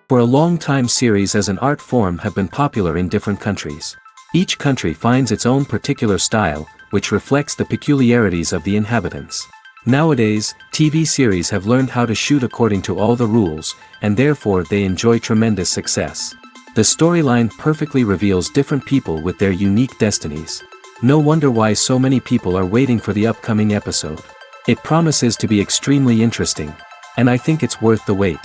For a long time series as an art form have been popular in different countries. Each country finds its own particular style, which reflects the peculiarities of the inhabitants. Nowadays, TV series have learned how to shoot according to all the rules, and therefore they enjoy tremendous success. The storyline perfectly reveals different people with their unique destinies. No wonder why so many people are waiting for the upcoming episode. It promises to be extremely interesting, and I think it's worth the wait.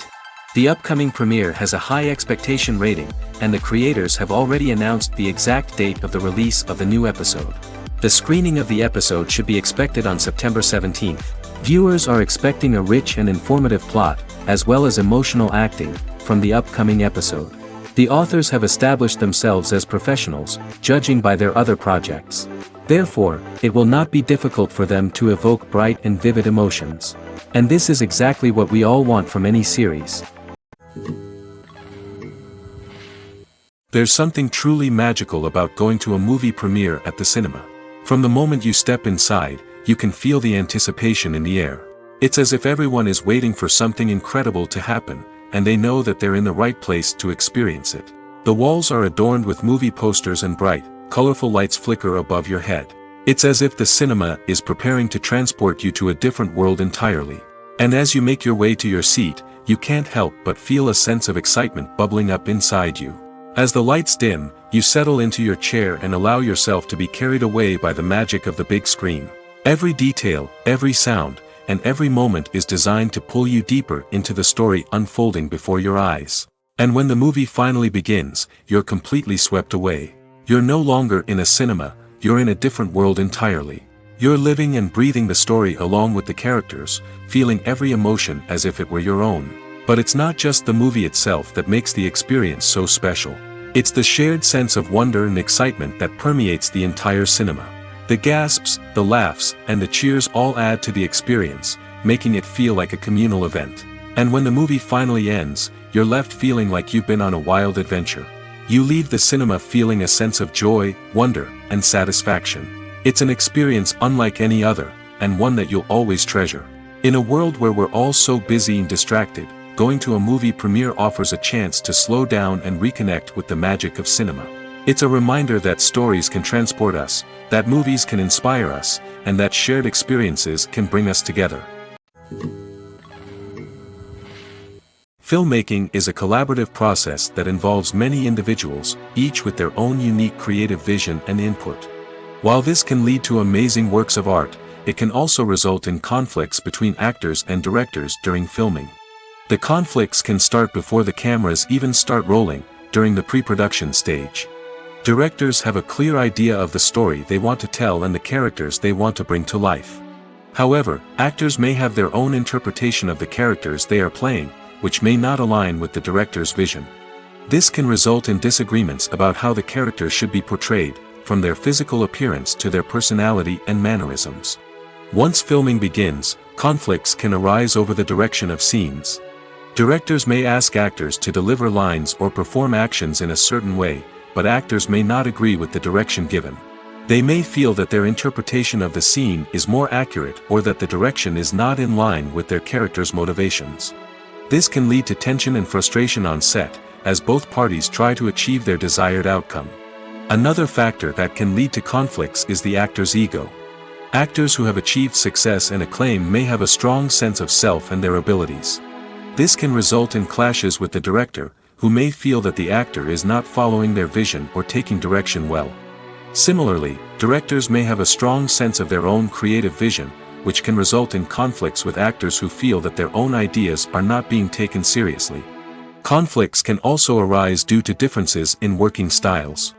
The upcoming premiere has a high expectation rating, and the creators have already announced the exact date of the release of the new episode. The screening of the episode should be expected on September 17th. Viewers are expecting a rich and informative plot, as well as emotional acting, from the upcoming episode. The authors have established themselves as professionals, judging by their other projects. Therefore, it will not be difficult for them to evoke bright and vivid emotions. And this is exactly what we all want from any series. There's something truly magical about going to a movie premiere at the cinema. From the moment you step inside, you can feel the anticipation in the air. It's as if everyone is waiting for something incredible to happen, and they know that they're in the right place to experience it. The walls are adorned with movie posters and bright, colorful lights flicker above your head. It's as if the cinema is preparing to transport you to a different world entirely. And as you make your way to your seat, you can't help but feel a sense of excitement bubbling up inside you. As the lights dim, you settle into your chair and allow yourself to be carried away by the magic of the big screen. Every detail, every sound, and every moment is designed to pull you deeper into the story unfolding before your eyes. And when the movie finally begins, you're completely swept away. You're no longer in a cinema, you're in a different world entirely. You're living and breathing the story along with the characters, feeling every emotion as if it were your own. But it's not just the movie itself that makes the experience so special. It's the shared sense of wonder and excitement that permeates the entire cinema. The gasps, the laughs, and the cheers all add to the experience, making it feel like a communal event. And when the movie finally ends, you're left feeling like you've been on a wild adventure. You leave the cinema feeling a sense of joy, wonder, and satisfaction. It's an experience unlike any other, and one that you'll always treasure. In a world where we're all so busy and distracted, going to a movie premiere offers a chance to slow down and reconnect with the magic of cinema. It's a reminder that stories can transport us, that movies can inspire us, and that shared experiences can bring us together. Filmmaking is a collaborative process that involves many individuals, each with their own unique creative vision and input. While this can lead to amazing works of art, it can also result in conflicts between actors and directors during filming. The conflicts can start before the cameras even start rolling, during the pre-production stage. Directors have a clear idea of the story they want to tell and the characters they want to bring to life. However, actors may have their own interpretation of the characters they are playing, which may not align with the director's vision. This can result in disagreements about how the characters should be portrayed, from their physical appearance to their personality and mannerisms. Once filming begins, conflicts can arise over the direction of scenes. Directors may ask actors to deliver lines or perform actions in a certain way, but actors may not agree with the direction given. They may feel that their interpretation of the scene is more accurate or that the direction is not in line with their character's motivations. This can lead to tension and frustration on set, as both parties try to achieve their desired outcome. Another factor that can lead to conflicts is the actor's ego. Actors who have achieved success and acclaim may have a strong sense of self and their abilities. This can result in clashes with the director, who may feel that the actor is not following their vision or taking direction well. Similarly, directors may have a strong sense of their own creative vision, which can result in conflicts with actors who feel that their own ideas are not being taken seriously. Conflicts can also arise due to differences in working styles.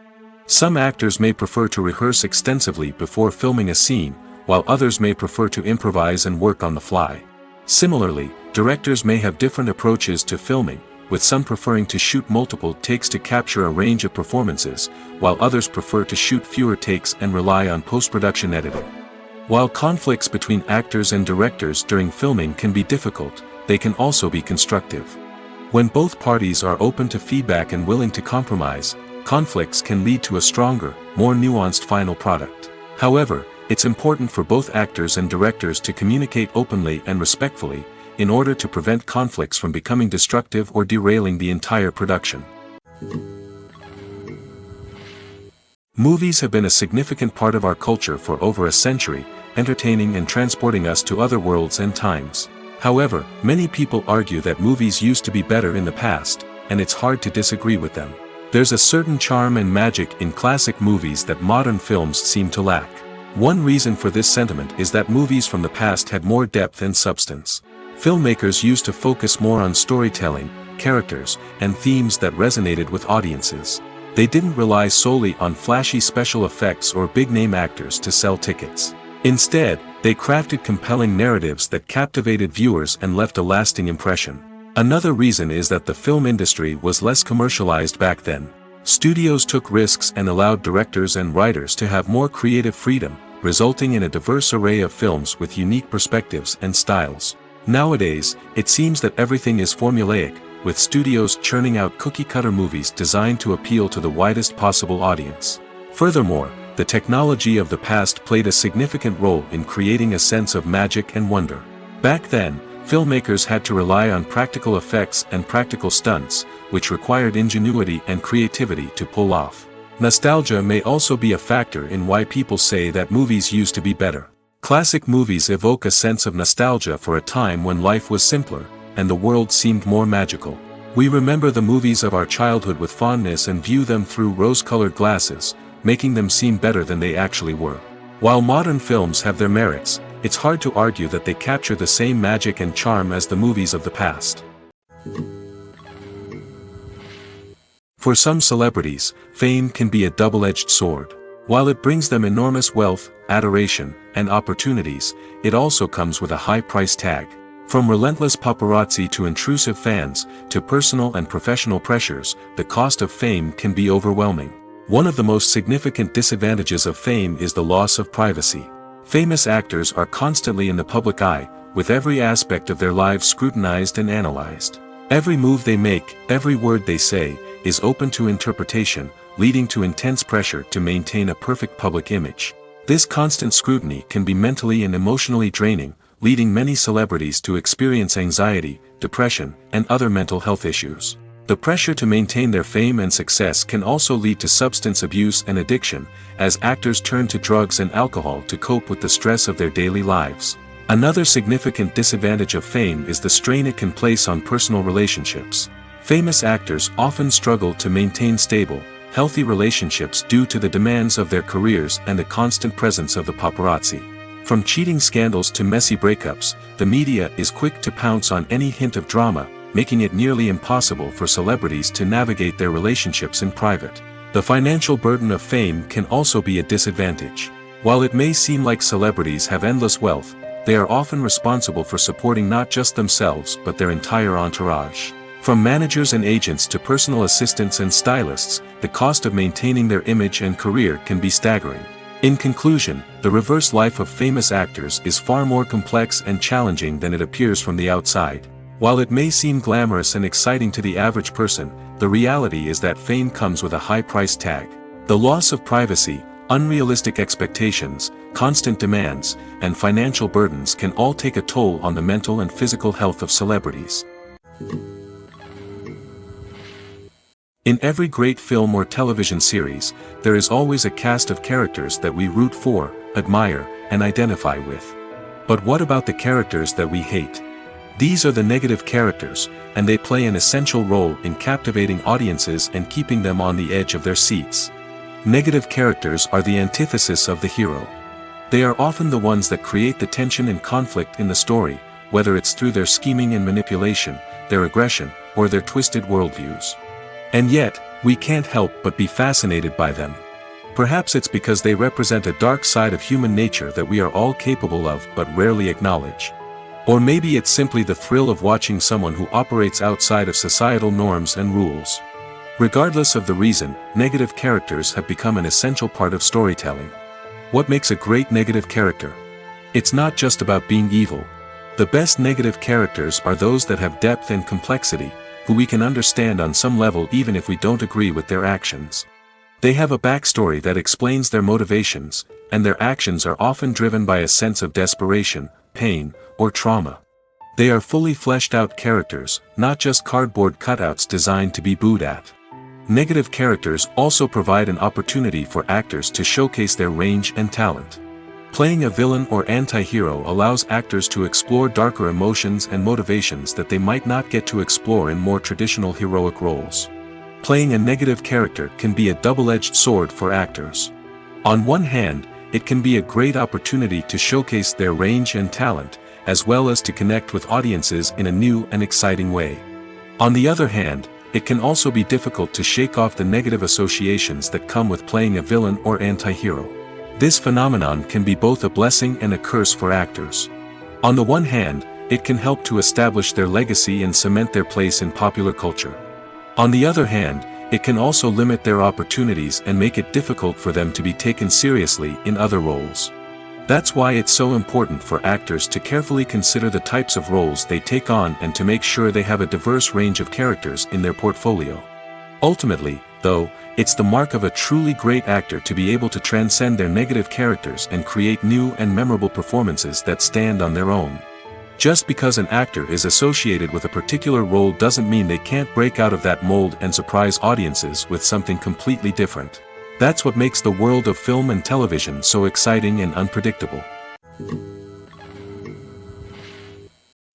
Some actors may prefer to rehearse extensively before filming a scene, while others may prefer to improvise and work on the fly. Similarly, directors may have different approaches to filming, with some preferring to shoot multiple takes to capture a range of performances, while others prefer to shoot fewer takes and rely on post-production editing. While conflicts between actors and directors during filming can be difficult, they can also be constructive. When both parties are open to feedback and willing to compromise, conflicts can lead to a stronger, more nuanced final product. However, it's important for both actors and directors to communicate openly and respectfully, in order to prevent conflicts from becoming destructive or derailing the entire production. Movies have been a significant part of our culture for over a century, entertaining and transporting us to other worlds and times. However, many people argue that movies used to be better in the past, and it's hard to disagree with them. There's a certain charm and magic in classic movies that modern films seem to lack. One reason for this sentiment is that movies from the past had more depth and substance. Filmmakers used to focus more on storytelling, characters, and themes that resonated with audiences. They didn't rely solely on flashy special effects or big-name actors to sell tickets. Instead, they crafted compelling narratives that captivated viewers and left a lasting impression. Another reason is that the film industry was less commercialized back then. Studios took risks and allowed directors and writers to have more creative freedom, resulting in a diverse array of films with unique perspectives and styles. Nowadays, it seems that everything is formulaic, with studios churning out cookie-cutter movies designed to appeal to the widest possible audience. Furthermore, the technology of the past played a significant role in creating a sense of magic and wonder. Back then, filmmakers had to rely on practical effects and practical stunts, which required ingenuity and creativity to pull off. Nostalgia may also be a factor in why people say that movies used to be better. Classic movies evoke a sense of nostalgia for a time when life was simpler, and the world seemed more magical. We remember the movies of our childhood with fondness and view them through rose-colored glasses, making them seem better than they actually were. While modern films have their merits, it's hard to argue that they capture the same magic and charm as the movies of the past. For some celebrities, fame can be a double-edged sword. While it brings them enormous wealth, adoration, and opportunities, it also comes with a high price tag. From relentless paparazzi to intrusive fans, to personal and professional pressures, the cost of fame can be overwhelming. One of the most significant disadvantages of fame is the loss of privacy. Famous actors are constantly in the public eye, with every aspect of their lives scrutinized and analyzed. Every move they make, every word they say, is open to interpretation, leading to intense pressure to maintain a perfect public image. This constant scrutiny can be mentally and emotionally draining, leading many celebrities to experience anxiety, depression, and other mental health issues. The pressure to maintain their fame and success can also lead to substance abuse and addiction, as actors turn to drugs and alcohol to cope with the stress of their daily lives. Another significant disadvantage of fame is the strain it can place on personal relationships. Famous actors often struggle to maintain stable, healthy relationships due to the demands of their careers and the constant presence of the paparazzi. From cheating scandals to messy breakups, the media is quick to pounce on any hint of drama, making it nearly impossible for celebrities to navigate their relationships in private. The financial burden of fame can also be a disadvantage. While it may seem like celebrities have endless wealth, they are often responsible for supporting not just themselves but their entire entourage. From managers and agents to personal assistants and stylists, the cost of maintaining their image and career can be staggering. In conclusion, the reverse life of famous actors is far more complex and challenging than it appears from the outside. While it may seem glamorous and exciting to the average person, the reality is that fame comes with a high price tag. The loss of privacy, unrealistic expectations, constant demands, and financial burdens can all take a toll on the mental and physical health of celebrities. In every great film or television series, there is always a cast of characters that we root for, admire, and identify with. But what about the characters that we hate? These are the negative characters, and they play an essential role in captivating audiences and keeping them on the edge of their seats. Negative characters are the antithesis of the hero. They are often the ones that create the tension and conflict in the story, whether it's through their scheming and manipulation, their aggression, or their twisted worldviews. And yet, we can't help but be fascinated by them. Perhaps it's because they represent a dark side of human nature that we are all capable of but rarely acknowledge. Or maybe it's simply the thrill of watching someone who operates outside of societal norms and rules. Regardless of the reason, negative characters have become an essential part of storytelling. What makes a great negative character? It's not just about being evil. The best negative characters are those that have depth and complexity, who we can understand on some level even if we don't agree with their actions. They have a backstory that explains their motivations, and their actions are often driven by a sense of desperation, pain, or trauma. They are fully fleshed out characters, not just cardboard cutouts designed to be booed at. Negative characters also provide an opportunity for actors to showcase their range and talent. Playing a villain or anti-hero allows actors to explore darker emotions and motivations that they might not get to explore in more traditional heroic roles. Playing a negative character can be a double-edged sword for actors. On one hand, it can be a great opportunity to showcase their range and talent, as well as to connect with audiences in a new and exciting way. On the other hand, it can also be difficult to shake off the negative associations that come with playing a villain or anti-hero. This phenomenon can be both a blessing and a curse for actors. On the one hand, it can help to establish their legacy and cement their place in popular culture. On the other hand, it can also limit their opportunities and make it difficult for them to be taken seriously in other roles. That's why it's so important for actors to carefully consider the types of roles they take on and to make sure they have a diverse range of characters in their portfolio. Ultimately, though, it's the mark of a truly great actor to be able to transcend their negative characters and create new and memorable performances that stand on their own. Just because an actor is associated with a particular role doesn't mean they can't break out of that mold and surprise audiences with something completely different. That's what makes the world of film and television so exciting and unpredictable.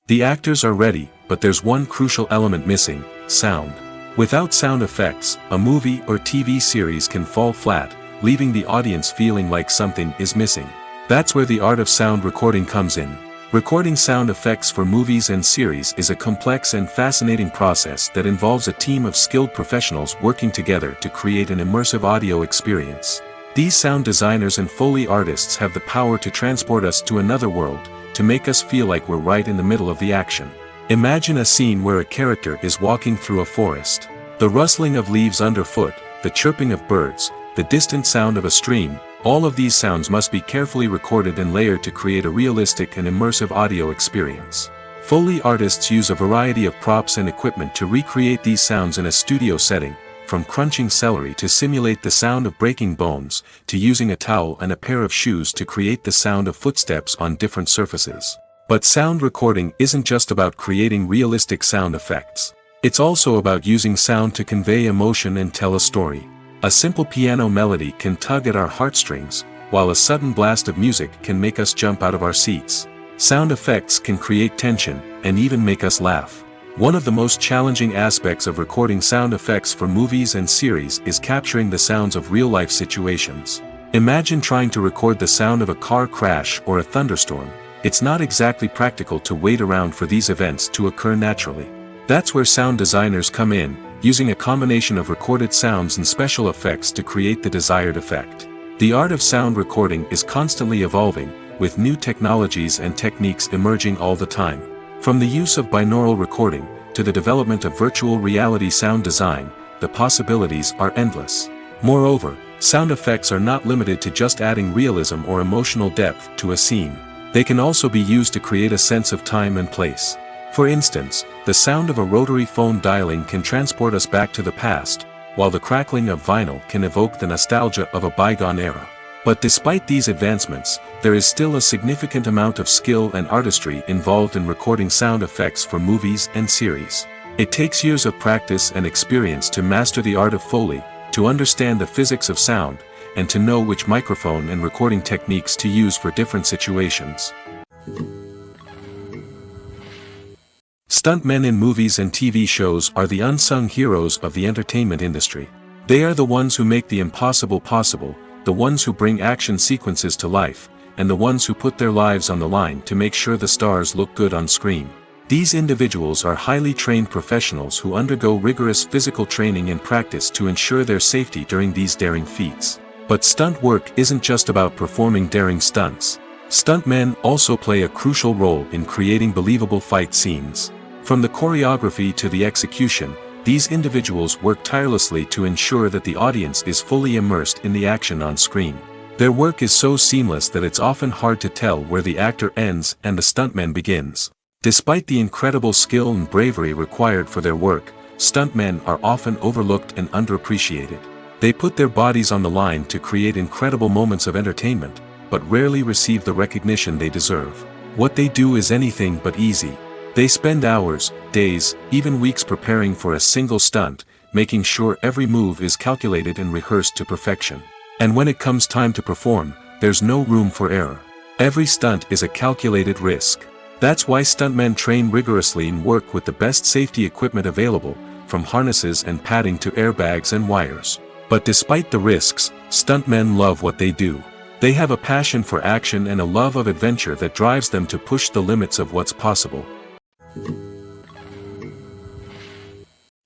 The actors are ready, but there's one crucial element missing: sound. Without sound effects, a movie or TV series can fall flat, leaving the audience feeling like something is missing. That's where the art of sound recording comes in. Recording sound effects for movies and series is a complex and fascinating process that involves a team of skilled professionals working together to create an immersive audio experience. These sound designers and Foley artists have the power to transport us to another world, to make us feel like we're right in the middle of the action. Imagine a scene where a character is walking through a forest. The rustling of leaves underfoot, the chirping of birds, the distant sound of a stream, all of these sounds must be carefully recorded and layered to create a realistic and immersive audio experience. Foley artists use a variety of props and equipment to recreate these sounds in a studio setting, from crunching celery to simulate the sound of breaking bones, to using a towel and a pair of shoes to create the sound of footsteps on different surfaces. But sound recording isn't just about creating realistic sound effects. It's also about using sound to convey emotion and tell a story. A simple piano melody can tug at our heartstrings, while a sudden blast of music can make us jump out of our seats. Sound effects can create tension, and even make us laugh. One of the most challenging aspects of recording sound effects for movies and series is capturing the sounds of real-life situations. Imagine trying to record the sound of a car crash or a thunderstorm. It's not exactly practical to wait around for these events to occur naturally. That's where sound designers come in, using a combination of recorded sounds and special effects to create the desired effect. The art of sound recording is constantly evolving, with new technologies and techniques emerging all the time. From the use of binaural recording, to the development of virtual reality sound design, the possibilities are endless. Moreover, sound effects are not limited to just adding realism or emotional depth to a scene. They can also be used to create a sense of time and place. For instance, the sound of a rotary phone dialing can transport us back to the past, while the crackling of vinyl can evoke the nostalgia of a bygone era. But despite these advancements, there is still a significant amount of skill and artistry involved in recording sound effects for movies and series. It takes years of practice and experience to master the art of Foley, to understand the physics of sound, and to know which microphone and recording techniques to use for different situations. Stuntmen in movies and TV shows are the unsung heroes of the entertainment industry. They are the ones who make the impossible possible, the ones who bring action sequences to life, and the ones who put their lives on the line to make sure the stars look good on screen. These individuals are highly trained professionals who undergo rigorous physical training and practice to ensure their safety during these daring feats. But stunt work isn't just about performing daring stunts. Stuntmen also play a crucial role in creating believable fight scenes. From the choreography to the execution, these individuals work tirelessly to ensure that the audience is fully immersed in the action on screen. Their work is so seamless that it's often hard to tell where the actor ends and the stuntman begins. Despite the incredible skill and bravery required for their work, stuntmen are often overlooked and underappreciated. They put their bodies on the line to create incredible moments of entertainment, but rarely receive the recognition they deserve. What they do is anything but easy. They spend hours, days, even weeks preparing for a single stunt, making sure every move is calculated and rehearsed to perfection. And when it comes time to perform, there's no room for error. Every stunt is a calculated risk. That's why stuntmen train rigorously and work with the best safety equipment available, from harnesses and padding to airbags and wires. But despite the risks, stuntmen love what they do. They have a passion for action and a love of adventure that drives them to push the limits of what's possible.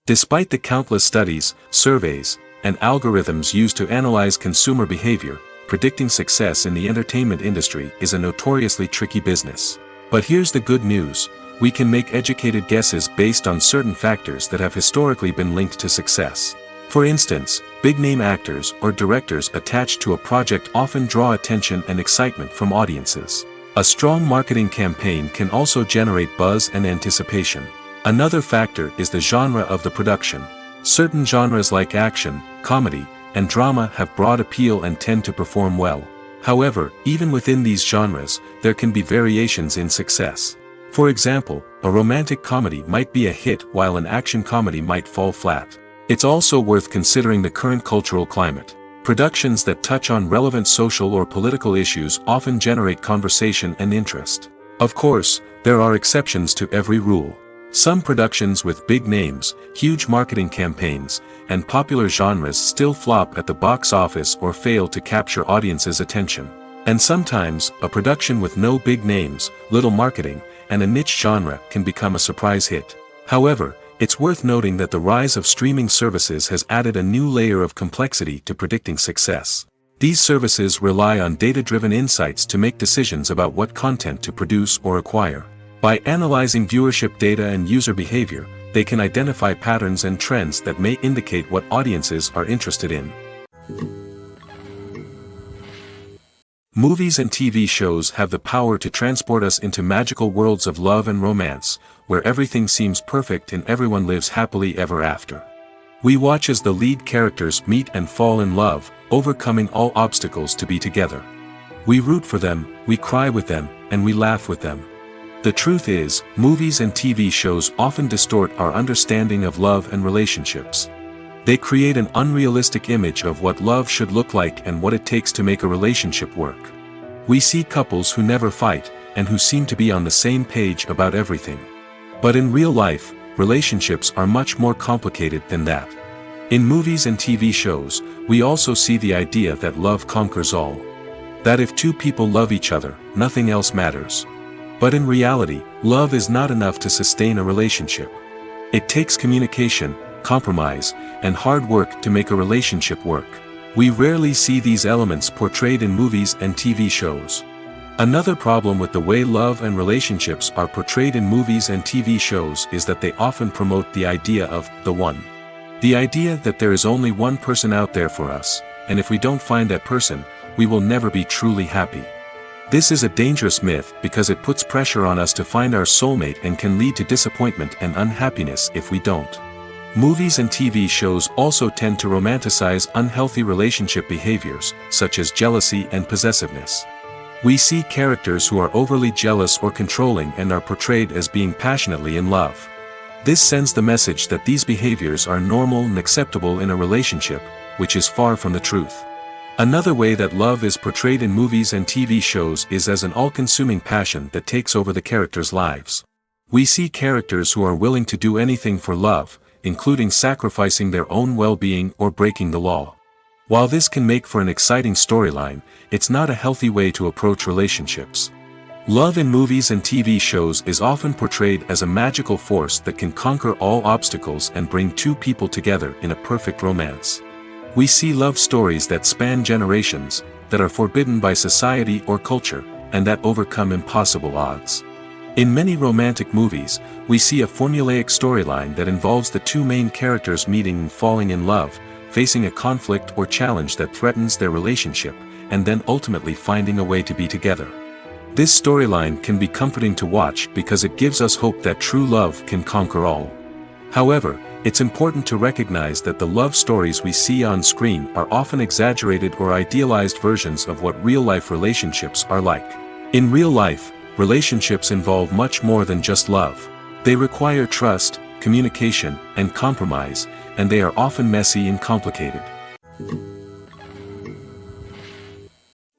Despite the countless studies, surveys, and algorithms used to analyze consumer behavior, predicting success in the entertainment industry is a notoriously tricky business. But here's the good news: we can make educated guesses based on certain factors that have historically been linked to success. For instance, big-name actors or directors attached to a project often draw attention and excitement from audiences. A strong marketing campaign can also generate buzz and anticipation. Another factor is the genre of the production. Certain genres like action, comedy, and drama have broad appeal and tend to perform well. However, even within these genres, there can be variations in success. For example, a romantic comedy might be a hit while an action comedy might fall flat. It's also worth considering the current cultural climate. Productions that touch on relevant social or political issues often generate conversation and interest. Of course, there are exceptions to every rule. Some productions with big names, huge marketing campaigns, and popular genres still flop at the box office or fail to capture audiences' attention. And sometimes, a production with no big names, little marketing, and a niche genre can become a surprise hit. However, it's worth noting that the rise of streaming services has added a new layer of complexity to predicting success. These services rely on data-driven insights to make decisions about what content to produce or acquire. By analyzing viewership data and user behavior, they can identify patterns and trends that may indicate what audiences are interested in. Movies and TV shows have the power to transport us into magical worlds of love and romance, where everything seems perfect and everyone lives happily ever after. We watch as the lead characters meet and fall in love, overcoming all obstacles to be together. We root for them, we cry with them, and we laugh with them. The truth is, movies and TV shows often distort our understanding of love and relationships. They create an unrealistic image of what love should look like and what it takes to make a relationship work. We see couples who never fight, and who seem to be on the same page about everything. But in real life, relationships are much more complicated than that. In movies and TV shows, we also see the idea that love conquers all. That if two people love each other, nothing else matters. But in reality, love is not enough to sustain a relationship. It takes communication, compromise, and hard work to make a relationship work. We rarely see these elements portrayed in movies and TV shows. Another problem with the way love and relationships are portrayed in movies and TV shows is that they often promote the idea of the one. The idea that there is only one person out there for us, and if we don't find that person, we will never be truly happy. This is a dangerous myth because it puts pressure on us to find our soulmate and can lead to disappointment and unhappiness if we don't. Movies and TV shows also tend to romanticize unhealthy relationship behaviors, such as jealousy and possessiveness. We see characters who are overly jealous or controlling and are portrayed as being passionately in love. This sends the message that these behaviors are normal and acceptable in a relationship, which is far from the truth. Another way that love is portrayed in movies and TV shows is as an all-consuming passion that takes over the characters' lives. We see characters who are willing to do anything for love, including sacrificing their own well-being or breaking the law. While this can make for an exciting storyline, it's not a healthy way to approach relationships. Love in movies and TV shows is often portrayed as a magical force that can conquer all obstacles and bring two people together in a perfect romance. We see love stories that span generations, that are forbidden by society or culture, and that overcome impossible odds. In many romantic movies, we see a formulaic storyline that involves the two main characters meeting and falling in love, facing a conflict or challenge that threatens their relationship, and then ultimately finding a way to be together. This storyline can be comforting to watch because it gives us hope that true love can conquer all. However, it's important to recognize that the love stories we see on screen are often exaggerated or idealized versions of what real-life relationships are like. In real life, relationships involve much more than just love. They require trust, communication, and compromise, and they are often messy and complicated.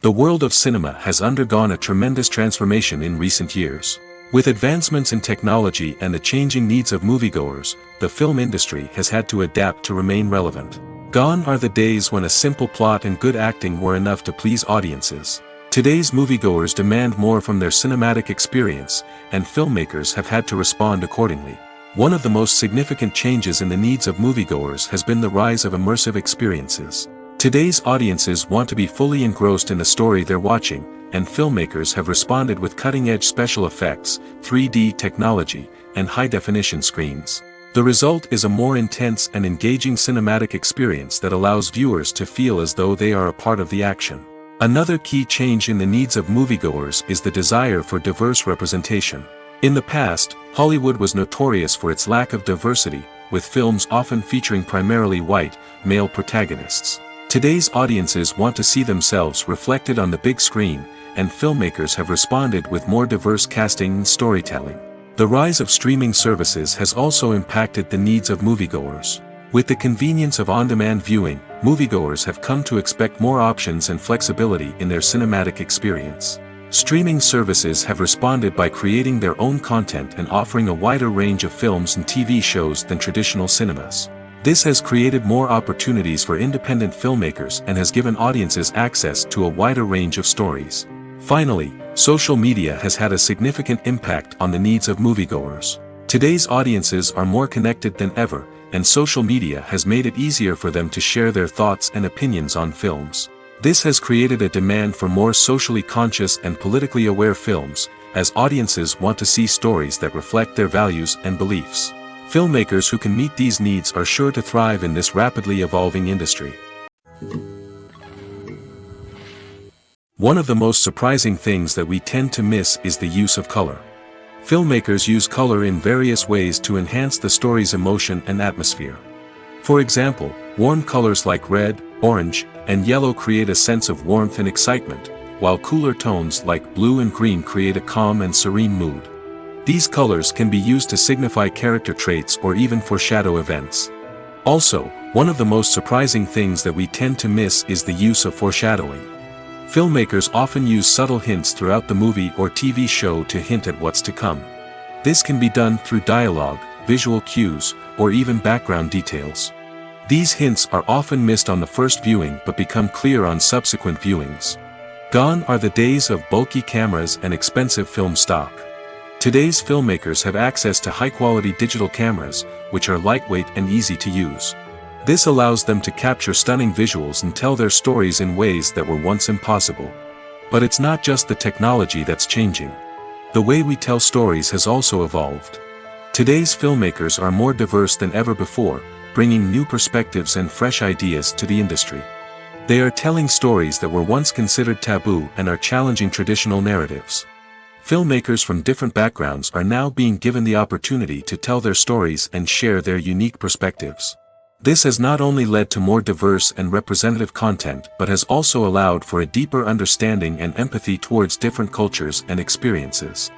The world of cinema has undergone a tremendous transformation in recent years. With advancements in technology and the changing needs of moviegoers, the film industry has had to adapt to remain relevant. Gone are the days when a simple plot and good acting were enough to please audiences. Today's moviegoers demand more from their cinematic experience, and filmmakers have had to respond accordingly. One of the most significant changes in the needs of moviegoers has been the rise of immersive experiences. Today's audiences want to be fully engrossed in the story they're watching, and filmmakers have responded with cutting-edge special effects, 3D technology, and high-definition screens. The result is a more intense and engaging cinematic experience that allows viewers to feel as though they are a part of the action. Another key change in the needs of moviegoers is the desire for diverse representation. In the past, Hollywood was notorious for its lack of diversity, with films often featuring primarily white, male protagonists. Today's audiences want to see themselves reflected on the big screen, and filmmakers have responded with more diverse casting and storytelling. The rise of streaming services has also impacted the needs of moviegoers. With the convenience of on-demand viewing, moviegoers have come to expect more options and flexibility in their cinematic experience. Streaming services have responded by creating their own content and offering a wider range of films and TV shows than traditional cinemas. This has created more opportunities for independent filmmakers and has given audiences access to a wider range of stories. Finally, social media has had a significant impact on the needs of moviegoers. Today's audiences are more connected than ever, and social media has made it easier for them to share their thoughts and opinions on films. This has created a demand for more socially conscious and politically aware films, as audiences want to see stories that reflect their values and beliefs. Filmmakers who can meet these needs are sure to thrive in this rapidly evolving industry. One of the most surprising things that we tend to miss is the use of color. Filmmakers use color in various ways to enhance the story's emotion and atmosphere. For example, warm colors like red, orange, and yellow create a sense of warmth and excitement, while cooler tones like blue and green create a calm and serene mood. These colors can be used to signify character traits or even foreshadow events. Also, one of the most surprising things that we tend to miss is the use of foreshadowing. Filmmakers often use subtle hints throughout the movie or TV show to hint at what's to come. This can be done through dialogue, visual cues, or even background details. These hints are often missed on the first viewing but become clear on subsequent viewings. Gone are the days of bulky cameras and expensive film stock. Today's filmmakers have access to high-quality digital cameras, which are lightweight and easy to use. This allows them to capture stunning visuals and tell their stories in ways that were once impossible. But it's not just the technology that's changing. The way we tell stories has also evolved. Today's filmmakers are more diverse than ever before, bringing new perspectives and fresh ideas to the industry. They are telling stories that were once considered taboo and are challenging traditional narratives. Filmmakers from different backgrounds are now being given the opportunity to tell their stories and share their unique perspectives. This has not only led to more diverse and representative content but has also allowed for a deeper understanding and empathy towards different cultures and experiences.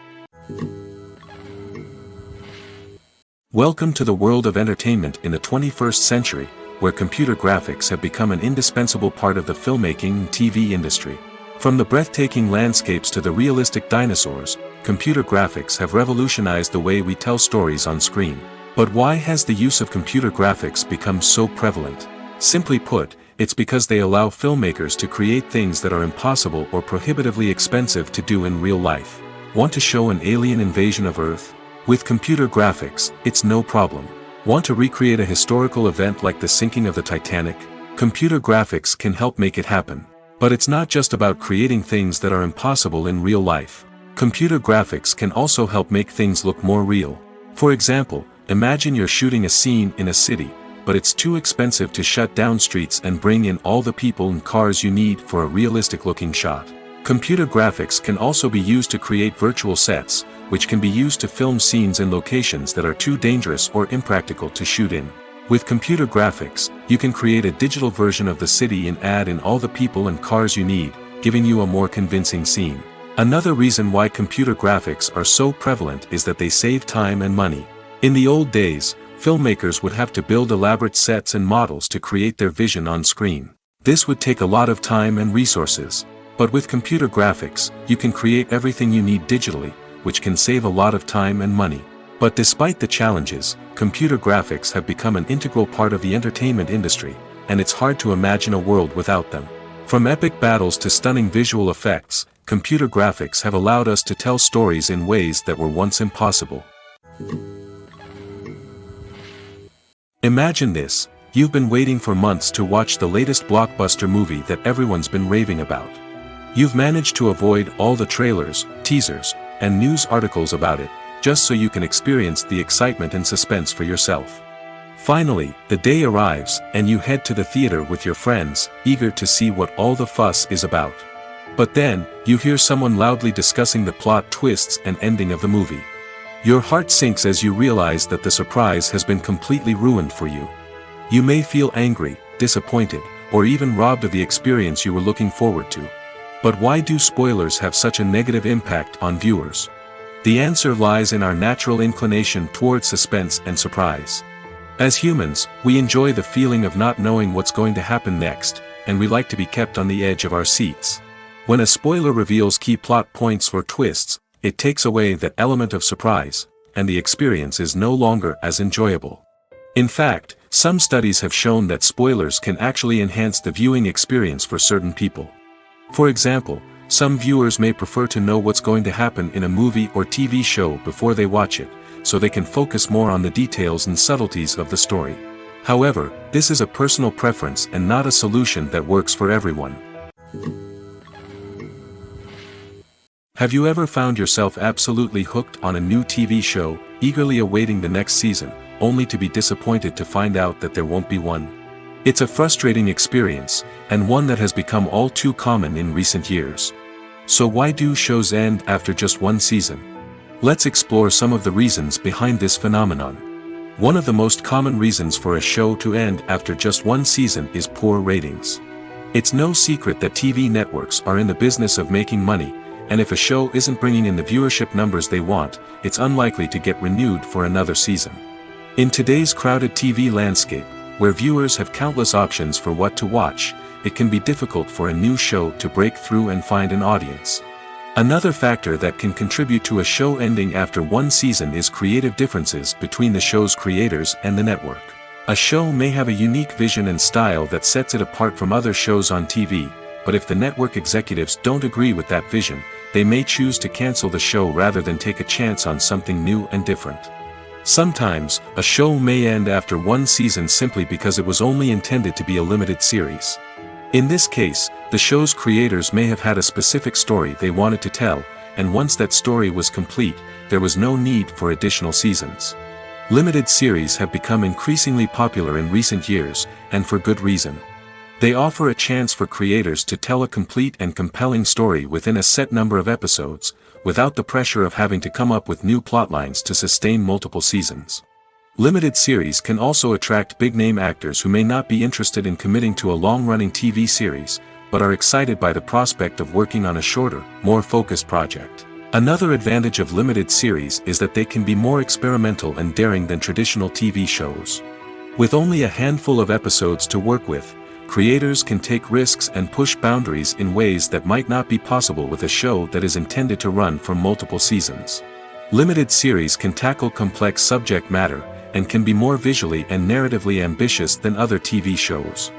Welcome to the world of entertainment in the 21st century, where computer graphics have become an indispensable part of the filmmaking and TV industry. From the breathtaking landscapes to the realistic dinosaurs, computer graphics have revolutionized the way we tell stories on screen. But why has the use of computer graphics become so prevalent? Simply put, it's because they allow filmmakers to create things that are impossible or prohibitively expensive to do in real life. Want to show an alien invasion of Earth? With computer graphics, it's no problem. Want to recreate a historical event like the sinking of the Titanic? Computer graphics can help make it happen. But it's not just about creating things that are impossible in real life. Computer graphics can also help make things look more real. For example, imagine you're shooting a scene in a city, but it's too expensive to shut down streets and bring in all the people and cars you need for a realistic-looking shot. Computer graphics can also be used to create virtual sets, which can be used to film scenes in locations that are too dangerous or impractical to shoot in. With computer graphics, you can create a digital version of the city and add in all the people and cars you need, giving you a more convincing scene. Another reason why computer graphics are so prevalent is that they save time and money. In the old days, filmmakers would have to build elaborate sets and models to create their vision on screen. This would take a lot of time and resources. But with computer graphics, you can create everything you need digitally, which can save a lot of time and money. But despite the challenges, computer graphics have become an integral part of the entertainment industry, and it's hard to imagine a world without them. From epic battles to stunning visual effects, computer graphics have allowed us to tell stories in ways that were once impossible. Imagine this: you've been waiting for months to watch the latest blockbuster movie that everyone's been raving about. You've managed to avoid all the trailers, teasers, and news articles about it, just so you can experience the excitement and suspense for yourself. Finally, the day arrives, and you head to the theater with your friends, eager to see what all the fuss is about. But then, you hear someone loudly discussing the plot twists and ending of the movie. Your heart sinks as you realize that the surprise has been completely ruined for you. You may feel angry, disappointed, or even robbed of the experience you were looking forward to. But why do spoilers have such a negative impact on viewers? The answer lies in our natural inclination toward suspense and surprise. As humans, we enjoy the feeling of not knowing what's going to happen next, and we like to be kept on the edge of our seats. When a spoiler reveals key plot points or twists, it takes away that element of surprise, and the experience is no longer as enjoyable. In fact, some studies have shown that spoilers can actually enhance the viewing experience for certain people. For example, some viewers may prefer to know what's going to happen in a movie or TV show before they watch it, so they can focus more on the details and subtleties of the story. However, this is a personal preference and not a solution that works for everyone. Have you ever found yourself absolutely hooked on a new TV show, eagerly awaiting the next season, only to be disappointed to find out that there won't be one? It's a frustrating experience, and one that has become all too common in recent years. So why do shows end after just one season? Let's explore some of the reasons behind this phenomenon. One of the most common reasons for a show to end after just one season is poor ratings. It's no secret that TV networks are in the business of making money, and if a show isn't bringing in the viewership numbers they want, it's unlikely to get renewed for another season. In today's crowded TV landscape, where viewers have countless options for what to watch, it can be difficult for a new show to break through and find an audience. Another factor that can contribute to a show ending after one season is creative differences between the show's creators and the network. A show may have a unique vision and style that sets it apart from other shows on TV, but if the network executives don't agree with that vision, they may choose to cancel the show rather than take a chance on something new and different. Sometimes, a show may end after one season simply because it was only intended to be a limited series. In this case, the show's creators may have had a specific story they wanted to tell, and once that story was complete, there was no need for additional seasons. Limited series have become increasingly popular in recent years, and for good reason. They offer a chance for creators to tell a complete and compelling story within a set number of episodes, without the pressure of having to come up with new plotlines to sustain multiple seasons. Limited series can also attract big-name actors who may not be interested in committing to a long-running TV series, but are excited by the prospect of working on a shorter, more focused project. Another advantage of limited series is that they can be more experimental and daring than traditional TV shows. With only a handful of episodes to work with, creators can take risks and push boundaries in ways that might not be possible with a show that is intended to run for multiple seasons. Limited series can tackle complex subject matter, and can be more visually and narratively ambitious than other TV shows.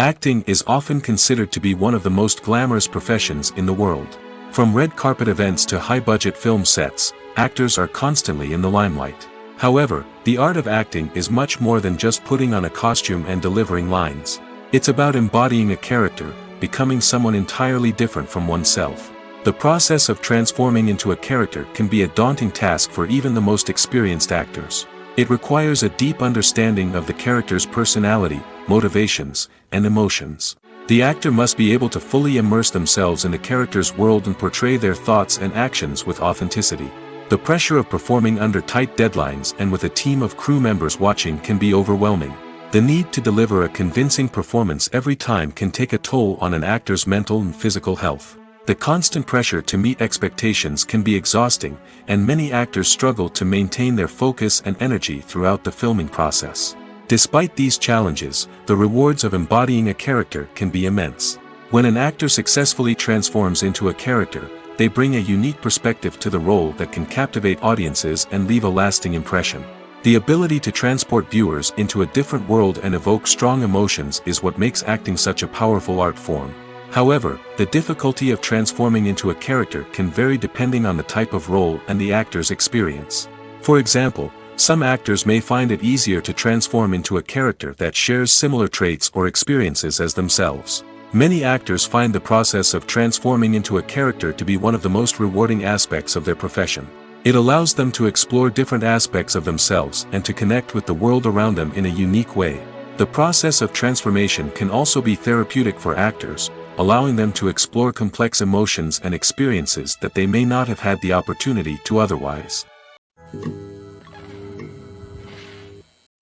Acting is often considered to be one of the most glamorous professions in the world. From red carpet events to high-budget film sets, actors are constantly in the limelight. However, the art of acting is much more than just putting on a costume and delivering lines. It's about embodying a character, becoming someone entirely different from oneself. The process of transforming into a character can be a daunting task for even the most experienced actors. It requires a deep understanding of the character's personality, motivations, and emotions. The actor must be able to fully immerse themselves in the character's world and portray their thoughts and actions with authenticity. The pressure of performing under tight deadlines and with a team of crew members watching can be overwhelming. The need to deliver a convincing performance every time can take a toll on an actor's mental and physical health. The constant pressure to meet expectations can be exhausting, and many actors struggle to maintain their focus and energy throughout the filming process. Despite these challenges, the rewards of embodying a character can be immense. When an actor successfully transforms into a character, they bring a unique perspective to the role that can captivate audiences and leave a lasting impression. The ability to transport viewers into a different world and evoke strong emotions is what makes acting such a powerful art form. However, the difficulty of transforming into a character can vary depending on the type of role and the actor's experience. For example, some actors may find it easier to transform into a character that shares similar traits or experiences as themselves. Many actors find the process of transforming into a character to be one of the most rewarding aspects of their profession. It allows them to explore different aspects of themselves and to connect with the world around them in a unique way. The process of transformation can also be therapeutic for actors, allowing them to explore complex emotions and experiences that they may not have had the opportunity to otherwise.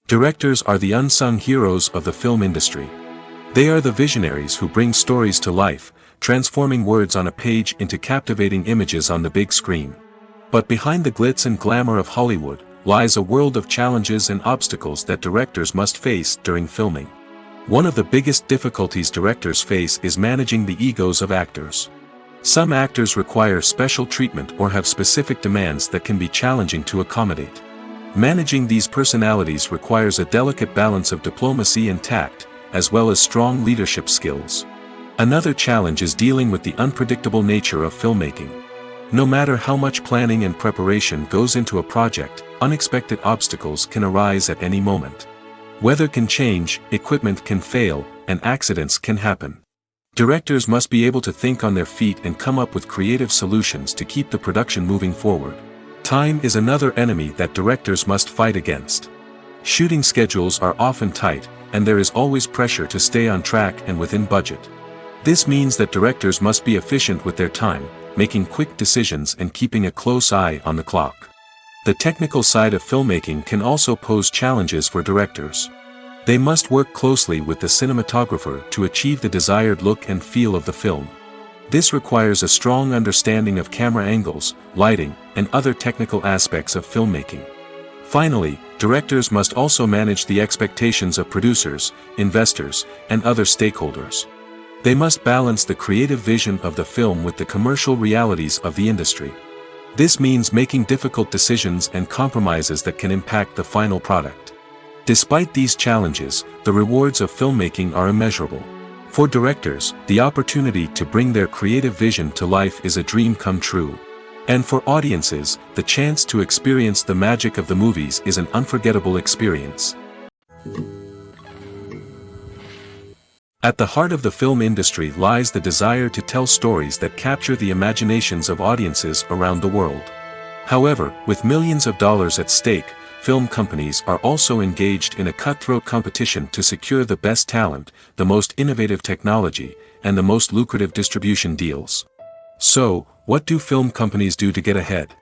Directors are the unsung heroes of the film industry. They are the visionaries who bring stories to life, transforming words on a page into captivating images on the big screen. But behind the glitz and glamour of Hollywood lies a world of challenges and obstacles that directors must face during filming. One of the biggest difficulties directors face is managing the egos of actors. Some actors require special treatment or have specific demands that can be challenging to accommodate. Managing these personalities requires a delicate balance of diplomacy and tact, as well as strong leadership skills. Another challenge is dealing with the unpredictable nature of filmmaking. No matter how much planning and preparation goes into a project, unexpected obstacles can arise at any moment. Weather can change, equipment can fail, and accidents can happen. Directors must be able to think on their feet and come up with creative solutions to keep the production moving forward. Time is another enemy that directors must fight against. Shooting schedules are often tight, and there is always pressure to stay on track and within budget. This means that directors must be efficient with their time, making quick decisions and keeping a close eye on the clock. The technical side of filmmaking can also pose challenges for directors. They must work closely with the cinematographer to achieve the desired look and feel of the film. This requires a strong understanding of camera angles, lighting, and other technical aspects of filmmaking. Finally, directors must also manage the expectations of producers, investors, and other stakeholders. They must balance the creative vision of the film with the commercial realities of the industry. This means making difficult decisions and compromises that can impact the final product. Despite these challenges, the rewards of filmmaking are immeasurable. For directors, the opportunity to bring their creative vision to life is a dream come true. And for audiences, the chance to experience the magic of the movies is an unforgettable experience. At the heart of the film industry lies the desire to tell stories that capture the imaginations of audiences around the world. However, with millions of dollars at stake, film companies are also engaged in a cutthroat competition to secure the best talent, the most innovative technology, and the most lucrative distribution deals. So, what do film companies do to get ahead?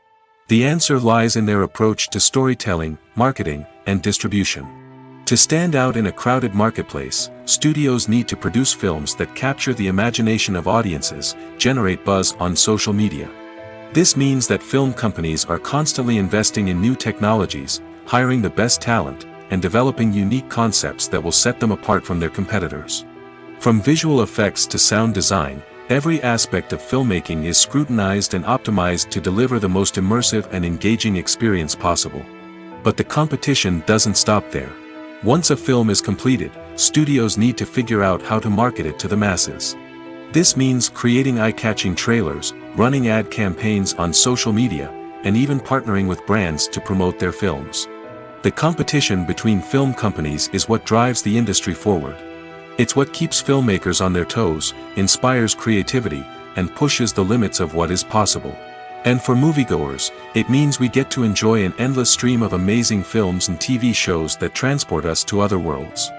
The answer lies in their approach to storytelling, marketing, and distribution. To stand out in a crowded marketplace, studios need to produce films that capture the imagination of audiences, generate buzz on social media. This means that film companies are constantly investing in new technologies, hiring the best talent, and developing unique concepts that will set them apart from their competitors. From visual effects to sound design, every aspect of filmmaking is scrutinized and optimized to deliver the most immersive and engaging experience possible. But the competition doesn't stop there. Once a film is completed, studios need to figure out how to market it to the masses. This means creating eye-catching trailers, running ad campaigns on social media, and even partnering with brands to promote their films. The competition between film companies is what drives the industry forward. It's what keeps filmmakers on their toes, inspires creativity, and pushes the limits of what is possible. And for moviegoers, it means we get to enjoy an endless stream of amazing films and TV shows that transport us to other worlds.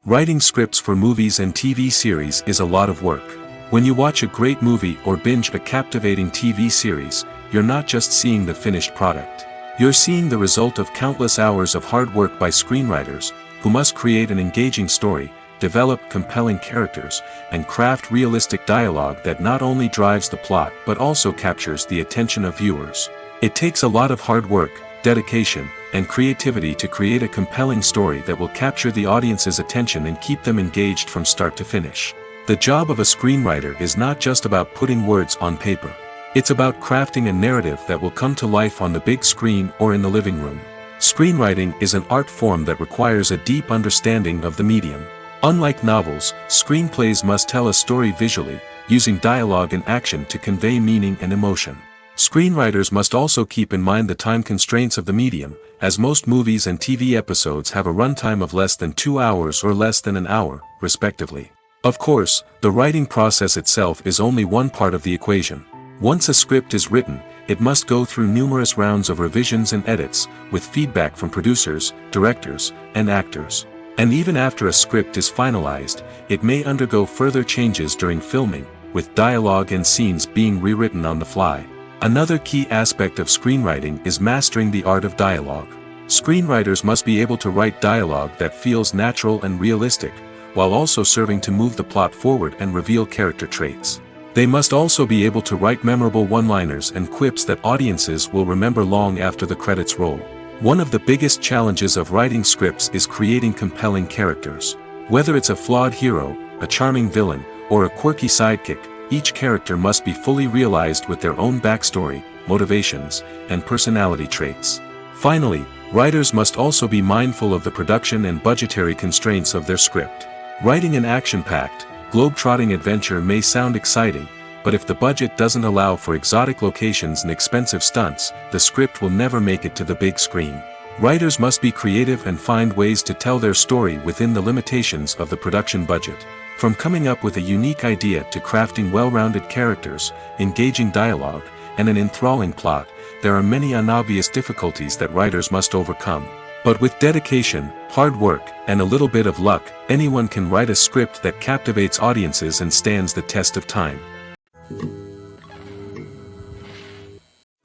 Writing scripts for movies and TV series is a lot of work. When you watch a great movie or binge a captivating TV series, you're not just seeing the finished product. You're seeing the result of countless hours of hard work by screenwriters, who must create an engaging story, develop compelling characters, and craft realistic dialogue that not only drives the plot but also captures the attention of viewers. It takes a lot of hard work, dedication, and creativity to create a compelling story that will capture the audience's attention and keep them engaged from start to finish. The job of a screenwriter is not just about putting words on paper. It's about crafting a narrative that will come to life on the big screen or in the living room. Screenwriting is an art form that requires a deep understanding of the medium. Unlike novels, screenplays must tell a story visually, using dialogue and action to convey meaning and emotion. Screenwriters must also keep in mind the time constraints of the medium, as most movies and TV episodes have a runtime of less than 2 hours or less than an hour, respectively. Of course, the writing process itself is only one part of the equation. Once a script is written, it must go through numerous rounds of revisions and edits, with feedback from producers, directors, and actors. And even after a script is finalized, it may undergo further changes during filming, with dialogue and scenes being rewritten on the fly. Another key aspect of screenwriting is mastering the art of dialogue. Screenwriters must be able to write dialogue that feels natural and realistic, while also serving to move the plot forward and reveal character traits. They must also be able to write memorable one-liners and quips that audiences will remember long after the credits roll. One of the biggest challenges of writing scripts is creating compelling characters. Whether it's a flawed hero, a charming villain, or a quirky sidekick, each character must be fully realized with their own backstory, motivations, and personality traits. Finally, writers must also be mindful of the production and budgetary constraints of their script. Writing an action-packed, globe-trotting adventure may sound exciting, but if the budget doesn't allow for exotic locations and expensive stunts, the script will never make it to the big screen. Writers must be creative and find ways to tell their story within the limitations of the production budget. From coming up with a unique idea to crafting well-rounded characters, engaging dialogue, and an enthralling plot, there are many unobvious difficulties that writers must overcome. But with dedication, hard work, and a little bit of luck, anyone can write a script that captivates audiences and stands the test of time.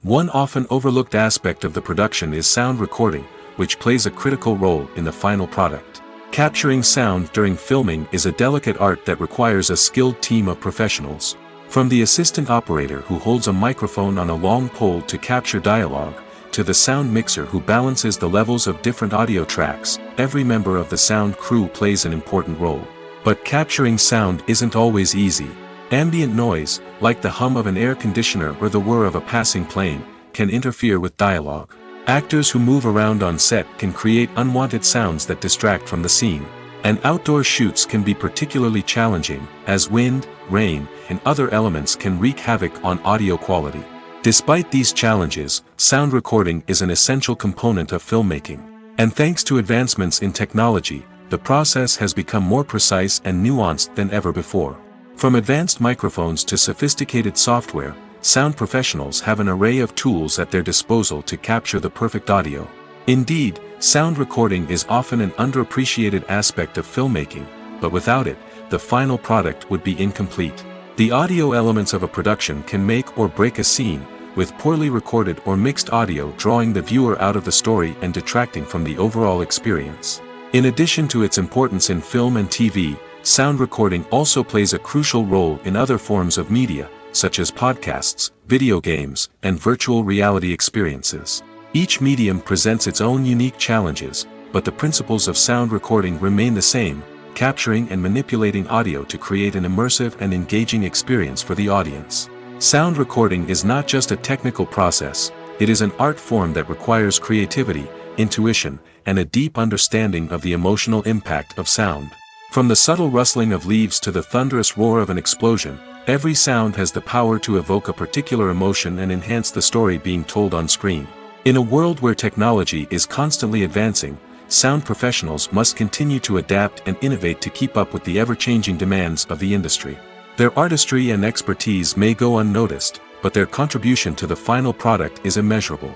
One often overlooked aspect of the production is sound recording, which plays a critical role in the final product. Capturing sound during filming is a delicate art that requires a skilled team of professionals. From the assistant operator who holds a microphone on a long pole to capture dialogue, to the sound mixer who balances the levels of different audio tracks, every member of the sound crew plays an important role. But capturing sound isn't always easy. Ambient noise, like the hum of an air conditioner or the whir of a passing plane, can interfere with dialogue. Actors who move around on set can create unwanted sounds that distract from the scene. And outdoor shoots can be particularly challenging, as wind, rain, and other elements can wreak havoc on audio quality. Despite these challenges, sound recording is an essential component of filmmaking. And thanks to advancements in technology, the process has become more precise and nuanced than ever before. From advanced microphones to sophisticated software, sound professionals have an array of tools at their disposal to capture the perfect audio. Indeed, sound recording is often an underappreciated aspect of filmmaking, but without it, the final product would be incomplete. The audio elements of a production can make or break a scene, with poorly recorded or mixed audio drawing the viewer out of the story and detracting from the overall experience. In addition to its importance in film and TV, sound recording also plays a crucial role in other forms of media, such as podcasts, video games, and virtual reality experiences. Each medium presents its own unique challenges, but the principles of sound recording remain the same, capturing and manipulating audio to create an immersive and engaging experience for the audience. Sound recording is not just a technical process, it is an art form that requires creativity, intuition, and a deep understanding of the emotional impact of sound. From the subtle rustling of leaves to the thunderous roar of an explosion, every sound has the power to evoke a particular emotion and enhance the story being told on screen. In a world where technology is constantly advancing, sound professionals must continue to adapt and innovate to keep up with the ever-changing demands of the industry. Their artistry and expertise may go unnoticed, but their contribution to the final product is immeasurable.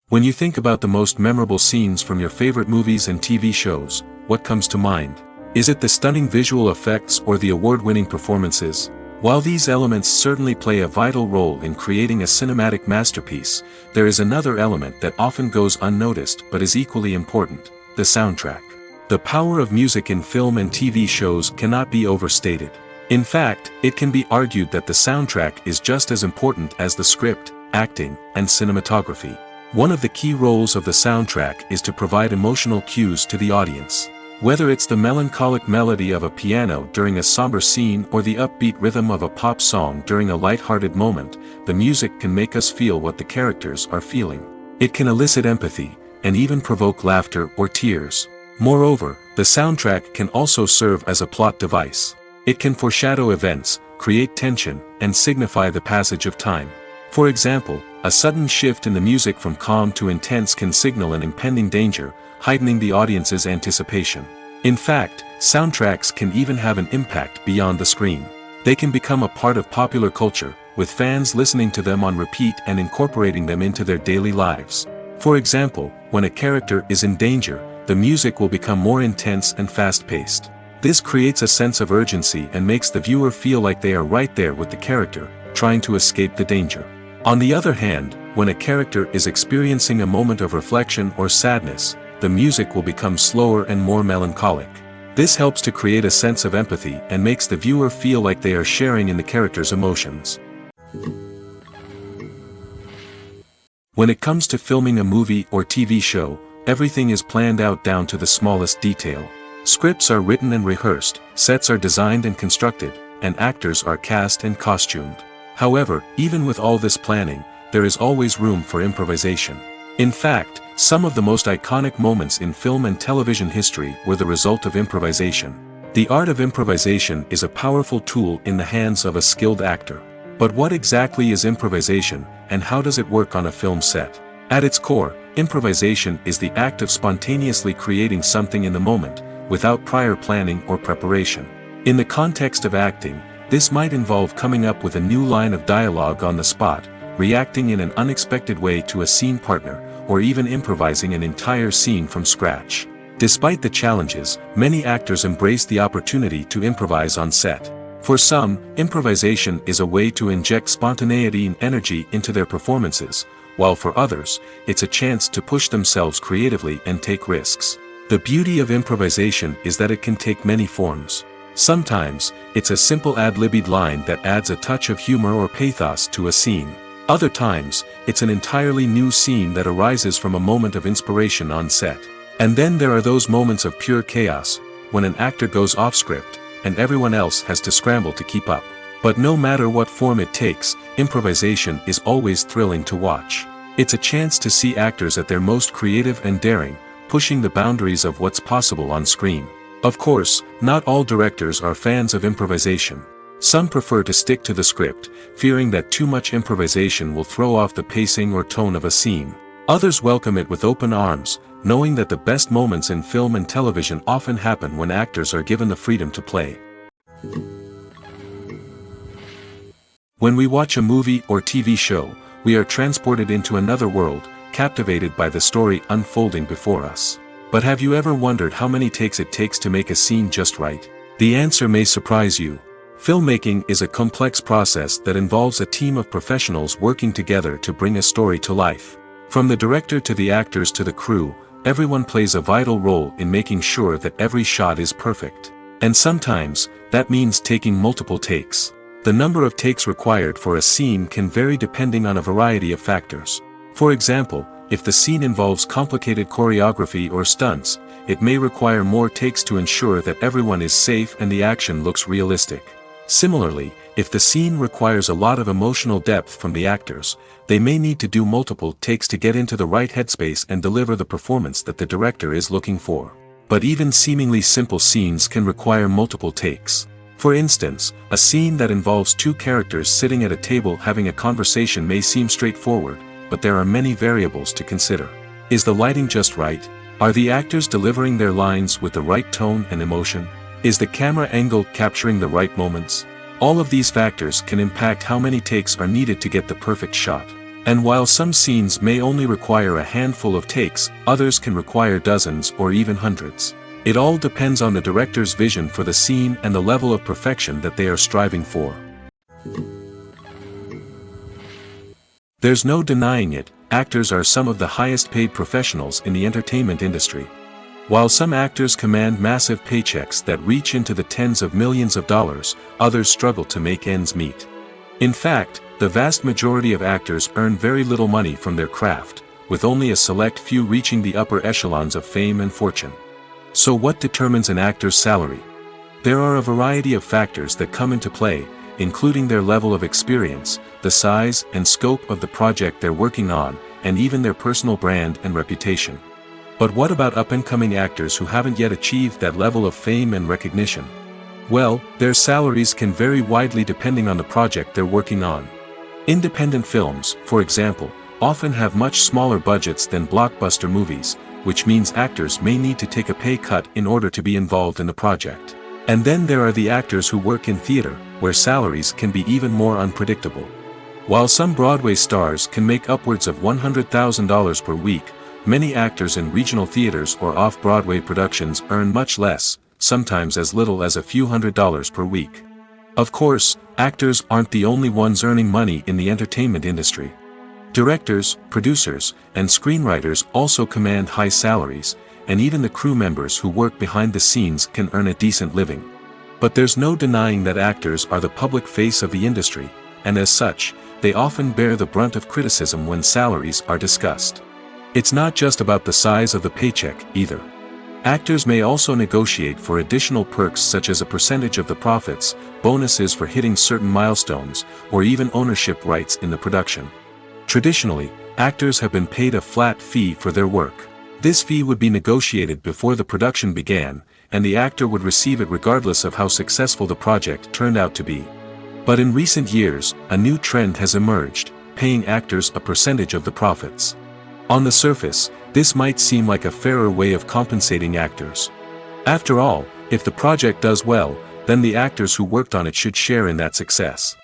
When you think about the most memorable scenes from your favorite movies and TV shows, what comes to mind? Is it the stunning visual effects or the award-winning performances? While these elements certainly play a vital role in creating a cinematic masterpiece, there is another element that often goes unnoticed but is equally important: the soundtrack. The power of music in film and TV shows cannot be overstated. In fact, it can be argued that the soundtrack is just as important as the script, acting, and cinematography. One of the key roles of the soundtrack is to provide emotional cues to the audience. Whether it's the melancholic melody of a piano during a somber scene or the upbeat rhythm of a pop song during a light-hearted moment, the music can make us feel what the characters are feeling. It can elicit empathy, and even provoke laughter or tears. Moreover, the soundtrack can also serve as a plot device. It can foreshadow events, create tension, and signify the passage of time. For example, a sudden shift in the music from calm to intense can signal an impending danger, heightening the audience's anticipation. In fact, soundtracks can even have an impact beyond the screen. They can become a part of popular culture, with fans listening to them on repeat and incorporating them into their daily lives. For example, when a character is in danger, the music will become more intense and fast-paced. This creates a sense of urgency and makes the viewer feel like they are right there with the character, trying to escape the danger. On the other hand, when a character is experiencing a moment of reflection or sadness, the music will become slower and more melancholic. This helps to create a sense of empathy and makes the viewer feel like they are sharing in the character's emotions. When it comes to filming a movie or TV show, everything is planned out down to the smallest detail. Scripts are written and rehearsed, sets are designed and constructed, and actors are cast and costumed. However, even with all this planning, there is always room for improvisation. In fact, some of the most iconic moments in film and television history were the result of improvisation. The art of improvisation is a powerful tool in the hands of a skilled actor. But what exactly is improvisation, and how does it work on a film set? At its core, improvisation is the act of spontaneously creating something in the moment, without prior planning or preparation. In the context of acting, this might involve coming up with a new line of dialogue on the spot, reacting in an unexpected way to a scene partner, or even improvising an entire scene from scratch. Despite the challenges, many actors embrace the opportunity to improvise on set. For some, improvisation is a way to inject spontaneity and energy into their performances, while for others, it's a chance to push themselves creatively and take risks. The beauty of improvisation is that it can take many forms. Sometimes, it's a simple ad-libbed line that adds a touch of humor or pathos to a scene. Other times, it's an entirely new scene that arises from a moment of inspiration on set. And then there are those moments of pure chaos, when an actor goes off script, and everyone else has to scramble to keep up. But no matter what form it takes, improvisation is always thrilling to watch. It's a chance to see actors at their most creative and daring, pushing the boundaries of what's possible on screen. Of course, not all directors are fans of improvisation. Some prefer to stick to the script, fearing that too much improvisation will throw off the pacing or tone of a scene. Others welcome it with open arms, knowing that the best moments in film and television often happen when actors are given the freedom to play. When we watch a movie or TV show, we are transported into another world, captivated by the story unfolding before us. But have you ever wondered how many takes it takes to make a scene just right? The answer may surprise you. Filmmaking is a complex process that involves a team of professionals working together to bring a story to life. From the director to the actors to the crew, everyone plays a vital role in making sure that every shot is perfect. And sometimes, that means taking multiple takes. The number of takes required for a scene can vary depending on a variety of factors. For example, if the scene involves complicated choreography or stunts, it may require more takes to ensure that everyone is safe and the action looks realistic. Similarly, if the scene requires a lot of emotional depth from the actors, they may need to do multiple takes to get into the right headspace and deliver the performance that the director is looking for. But even seemingly simple scenes can require multiple takes. For instance, a scene that involves two characters sitting at a table having a conversation may seem straightforward, but there are many variables to consider. Is the lighting just right? Are the actors delivering their lines with the right tone and emotion? Is the camera angle capturing the right moments? All of these factors can impact how many takes are needed to get the perfect shot. And while some scenes may only require a handful of takes, others can require dozens or even hundreds. It all depends on the director's vision for the scene and the level of perfection that they are striving for. There's no denying it, actors are some of the highest paid professionals in the entertainment industry. While some actors command massive paychecks that reach into the tens of millions of dollars, others struggle to make ends meet. In fact, the vast majority of actors earn very little money from their craft, with only a select few reaching the upper echelons of fame and fortune. So what determines an actor's salary? There are a variety of factors that come into play, including their level of experience, the size and scope of the project they're working on, and even their personal brand and reputation. But what about up-and-coming actors who haven't yet achieved that level of fame and recognition? Well, their salaries can vary widely depending on the project they're working on. Independent films, for example, often have much smaller budgets than blockbuster movies, which means actors may need to take a pay cut in order to be involved in the project. And then there are the actors who work in theater, where salaries can be even more unpredictable. While some Broadway stars can make upwards of $100,000 per week, many actors in regional theaters or off-Broadway productions earn much less, sometimes as little as a few $100s per week. Of course, actors aren't the only ones earning money in the entertainment industry. Directors, producers, and screenwriters also command high salaries, and even the crew members who work behind the scenes can earn a decent living. But there's no denying that actors are the public face of the industry, and as such, they often bear the brunt of criticism when salaries are discussed. It's not just about the size of the paycheck, either. Actors may also negotiate for additional perks such as a percentage of the profits, bonuses for hitting certain milestones, or even ownership rights in the production. Traditionally, actors have been paid a flat fee for their work. This fee would be negotiated before the production began, and the actor would receive it regardless of how successful the project turned out to be. But in recent years, a new trend has emerged, paying actors a percentage of the profits. On the surface, this might seem like a fairer way of compensating actors. After all, if the project does well, then the actors who worked on it should share in that success.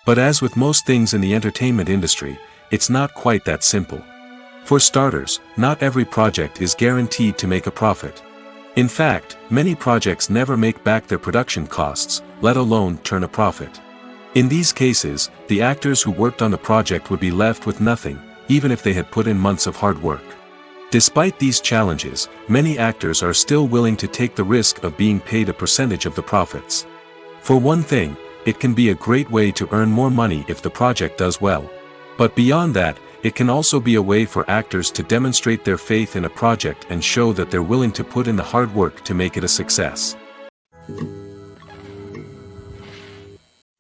But as with most things in the entertainment industry, it's not quite that simple. For starters, not every project is guaranteed to make a profit. In fact, many projects never make back their production costs, let alone turn a profit. In these cases, the actors who worked on the project would be left with nothing, even if they had put in months of hard work. Despite these challenges, many actors are still willing to take the risk of being paid a percentage of the profits. For one thing, it can be a great way to earn more money if the project does well. But beyond that, it can also be a way for actors to demonstrate their faith in a project and show that they're willing to put in the hard work to make it a success.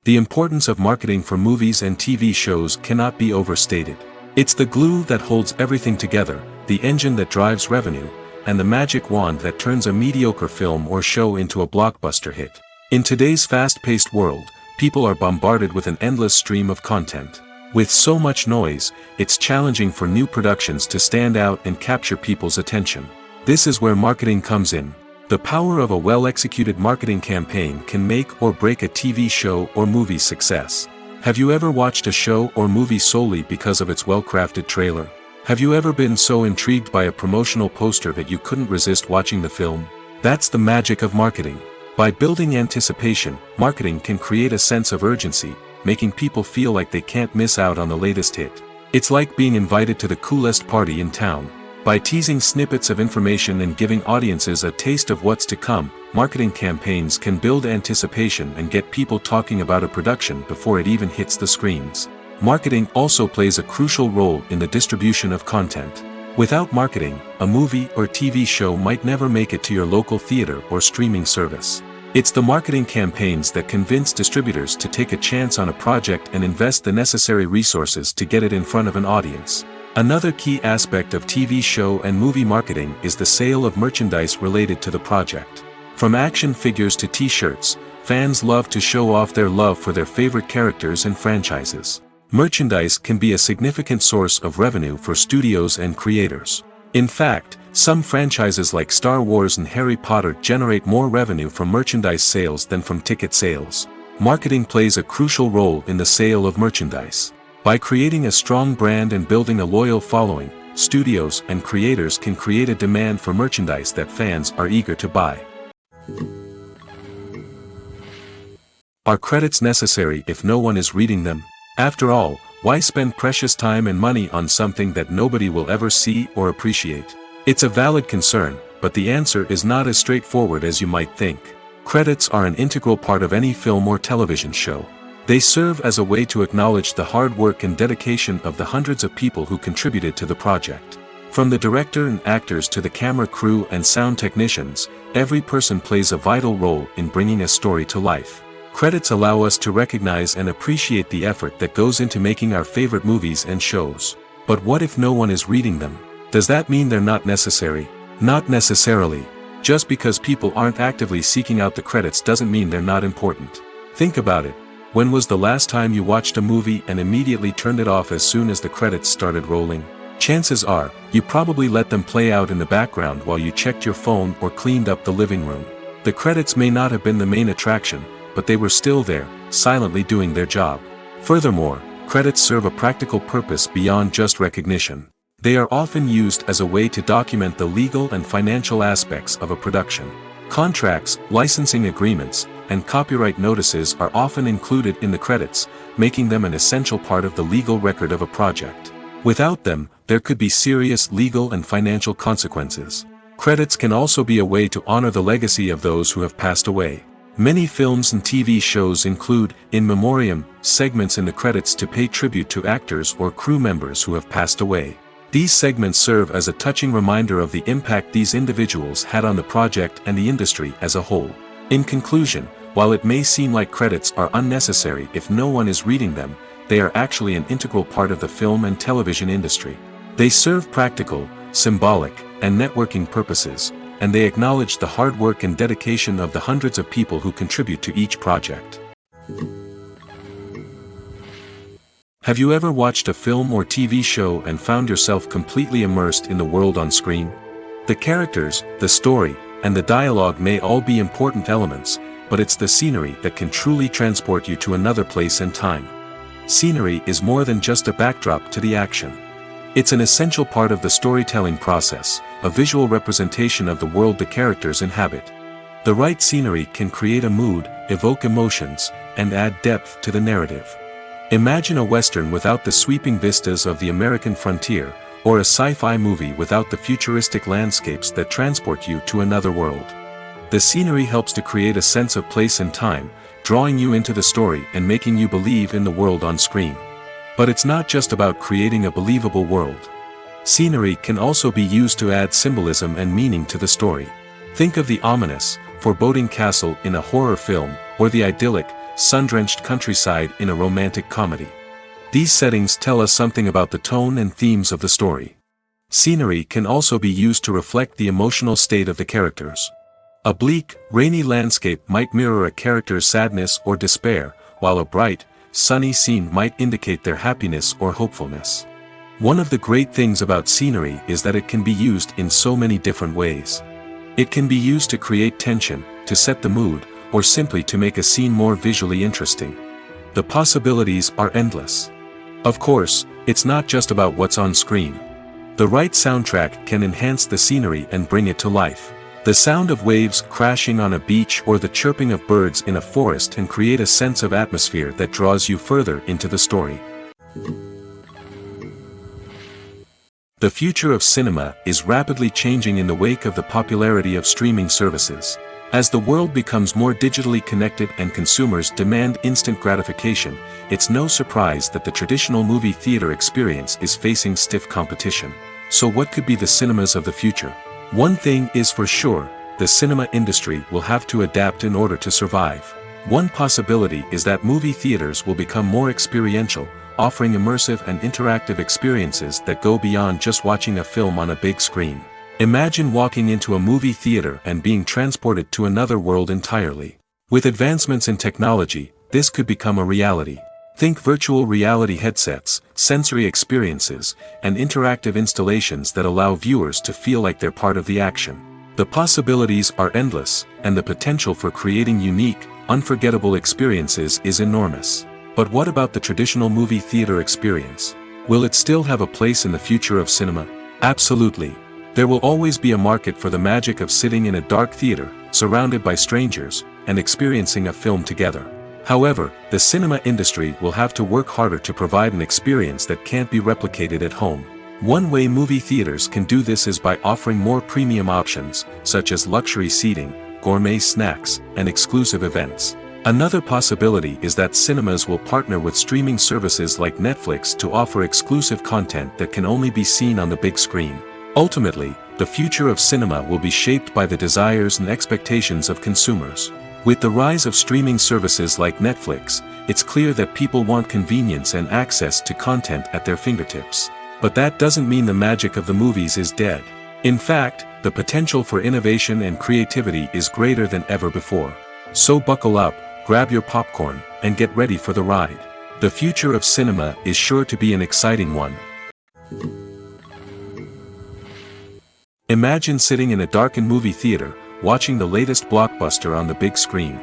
The importance of marketing for movies and TV shows cannot be overstated. It's the glue that holds everything together, the engine that drives revenue, and the magic wand that turns a mediocre film or show into a blockbuster hit. In today's fast-paced world, people are bombarded with an endless stream of content. With so much noise, it's challenging for new productions to stand out and capture people's attention. This is where marketing comes in. The power of a well-executed marketing campaign can make or break a TV show or movie's success. Have you ever watched a show or movie solely because of its well-crafted trailer? Have you ever been so intrigued by a promotional poster that you couldn't resist watching the film? That's the magic of marketing. By building anticipation, marketing can create a sense of urgency, making people feel like they can't miss out on the latest hit. It's like being invited to the coolest party in town. By teasing snippets of information and giving audiences a taste of what's to come, marketing campaigns can build anticipation and get people talking about a production before it even hits the screens. Marketing also plays a crucial role in the distribution of content. Without marketing, a movie or TV show might never make it to your local theater or streaming service. It's the marketing campaigns that convince distributors to take a chance on a project and invest the necessary resources to get it in front of an audience. Another key aspect of TV show and movie marketing is the sale of merchandise related to the project. From action figures to t-shirts, fans love to show off their love for their favorite characters and franchises. Merchandise can be a significant source of revenue for studios and creators. In fact, some franchises like Star Wars and Harry Potter generate more revenue from merchandise sales than from ticket sales. Marketing plays a crucial role in the sale of merchandise. By creating a strong brand and building a loyal following, studios and creators can create a demand for merchandise that fans are eager to buy. Are credits necessary if no one is reading them? After all, why spend precious time and money on something that nobody will ever see or appreciate? It's a valid concern, but the answer is not as straightforward as you might think. Credits are an integral part of any film or television show. They serve as a way to acknowledge the hard work and dedication of the hundreds of people who contributed to the project. From the director and actors to the camera crew and sound technicians, every person plays a vital role in bringing a story to life. Credits allow us to recognize and appreciate the effort that goes into making our favorite movies and shows. But what if no one is reading them? Does that mean they're not necessary? Not necessarily. Just because people aren't actively seeking out the credits doesn't mean they're not important. Think about it. When was the last time you watched a movie and immediately turned it off as soon as the credits started rolling? Chances are, you probably let them play out in the background while you checked your phone or cleaned up the living room. The credits may not have been the main attraction, but they were still there, silently doing their job. Furthermore, credits serve a practical purpose beyond just recognition. They are often used as a way to document the legal and financial aspects of a production. Contracts, licensing agreements, and copyright notices are often included in the credits, making them an essential part of the legal record of a project. Without them, there could be serious legal and financial consequences. Credits can also be a way to honor the legacy of those who have passed away. Many films and TV shows include, in memoriam, segments in the credits to pay tribute to actors or crew members who have passed away. These segments serve as a touching reminder of the impact these individuals had on the project and the industry as a whole. In conclusion, while it may seem like credits are unnecessary if no one is reading them, they are actually an integral part of the film and television industry. They serve practical, symbolic, and networking purposes, and they acknowledge the hard work and dedication of the hundreds of people who contribute to each project. Have you ever watched a film or TV show and found yourself completely immersed in the world on screen? The characters, the story, and the dialogue may all be important elements, but it's the scenery that can truly transport you to another place and time. Scenery is more than just a backdrop to the action. It's an essential part of the storytelling process, a visual representation of the world the characters inhabit. The right scenery can create a mood, evoke emotions, and add depth to the narrative. Imagine a Western without the sweeping vistas of the American frontier, or a sci-fi movie without the futuristic landscapes that transport you to another world. The scenery helps to create a sense of place and time, drawing you into the story and making you believe in the world on screen. But it's not just about creating a believable world. Scenery can also be used to add symbolism and meaning to the story. Think of the ominous, foreboding castle in a horror film, or the idyllic, sun-drenched countryside in a romantic comedy. These settings tell us something about the tone and themes of the story. Scenery can also be used to reflect the emotional state of the characters. A bleak, rainy landscape might mirror a character's sadness or despair, while a bright, sunny scene might indicate their happiness or hopefulness. One of the great things about scenery is that it can be used in so many different ways. It can be used to create tension, to set the mood, or simply to make a scene more visually interesting. The possibilities are endless. Of course, it's not just about what's on screen. The right soundtrack can enhance the scenery and bring it to life. The sound of waves crashing on a beach or the chirping of birds in a forest can create a sense of atmosphere that draws you further into the story. The future of cinema is rapidly changing in the wake of the popularity of streaming services. As the world becomes more digitally connected and consumers demand instant gratification, it's no surprise that the traditional movie theater experience is facing stiff competition. So what could be the cinemas of the future? One thing is for sure, the cinema industry will have to adapt in order to survive. One possibility is that movie theaters will become more experiential, offering immersive and interactive experiences that go beyond just watching a film on a big screen. Imagine walking into a movie theater and being transported to another world entirely. With advancements in technology, this could become a reality. Think virtual reality headsets, sensory experiences, and interactive installations that allow viewers to feel like they're part of the action. The possibilities are endless, and the potential for creating unique, unforgettable experiences is enormous. But what about the traditional movie theater experience? Will it still have a place in the future of cinema? Absolutely. There will always be a market for the magic of sitting in a dark theater, surrounded by strangers, and experiencing a film together. However, the cinema industry will have to work harder to provide an experience that can't be replicated at home. One way movie theaters can do this is by offering more premium options, such as luxury seating, gourmet snacks, and exclusive events. Another possibility is that cinemas will partner with streaming services like Netflix to offer exclusive content that can only be seen on the big screen. Ultimately, the future of cinema will be shaped by the desires and expectations of consumers. With the rise of streaming services like Netflix, it's clear that people want convenience and access to content at their fingertips. But that doesn't mean the magic of the movies is dead. In fact, the potential for innovation and creativity is greater than ever before. So buckle up, grab your popcorn, and get ready for the ride. The future of cinema is sure to be an exciting one. Imagine sitting in a darkened movie theater, watching the latest blockbuster on the big screen.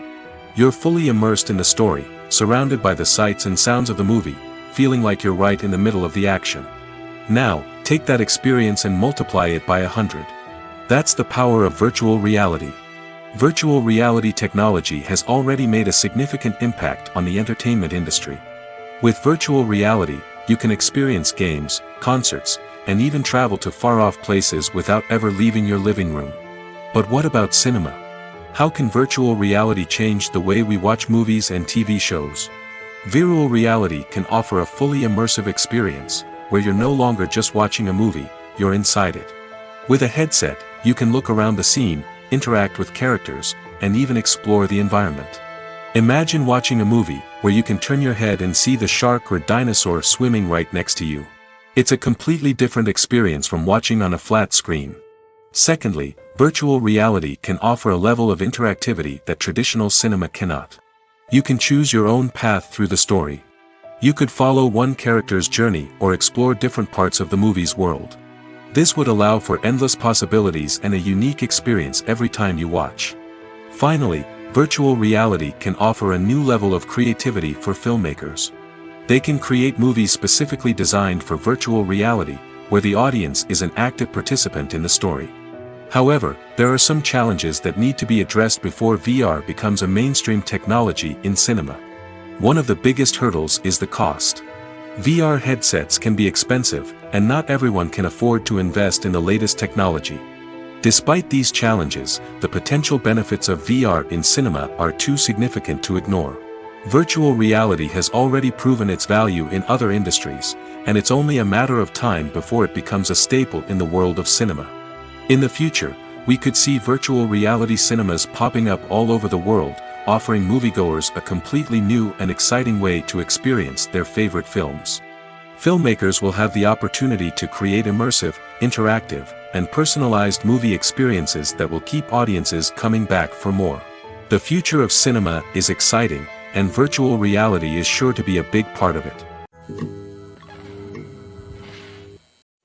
You're fully immersed in the story, surrounded by the sights and sounds of the movie, feeling like you're right in the middle of the action. Now, take that experience and multiply it by 100. That's the power of virtual reality. Virtual reality technology has already made a significant impact on the entertainment industry. With virtual reality, you can experience games, concerts, and even travel to far-off places without ever leaving your living room. But what about cinema? How can virtual reality change the way we watch movies and TV shows? Virtual reality can offer a fully immersive experience, where you're no longer just watching a movie, you're inside it. With a headset, you can look around the scene, interact with characters, and even explore the environment. Imagine watching a movie, where you can turn your head and see the shark or dinosaur swimming right next to you. It's a completely different experience from watching on a flat screen. Secondly, virtual reality can offer a level of interactivity that traditional cinema cannot. You can choose your own path through the story. You could follow one character's journey or explore different parts of the movie's world. This would allow for endless possibilities and a unique experience every time you watch. Finally, virtual reality can offer a new level of creativity for filmmakers. They can create movies specifically designed for virtual reality, where the audience is an active participant in the story. However, there are some challenges that need to be addressed before VR becomes a mainstream technology in cinema. One of the biggest hurdles is the cost. VR headsets can be expensive, and not everyone can afford to invest in the latest technology. Despite these challenges, the potential benefits of VR in cinema are too significant to ignore. Virtual reality has already proven its value in other industries, and it's only a matter of time before it becomes a staple in the world of cinema. In the future, we could see virtual reality cinemas popping up all over the world, offering moviegoers a completely new and exciting way to experience their favorite films. Filmmakers will have the opportunity to create immersive, interactive, and personalized movie experiences that will keep audiences coming back for more. The future of cinema is exciting, and virtual reality is sure to be a big part of it.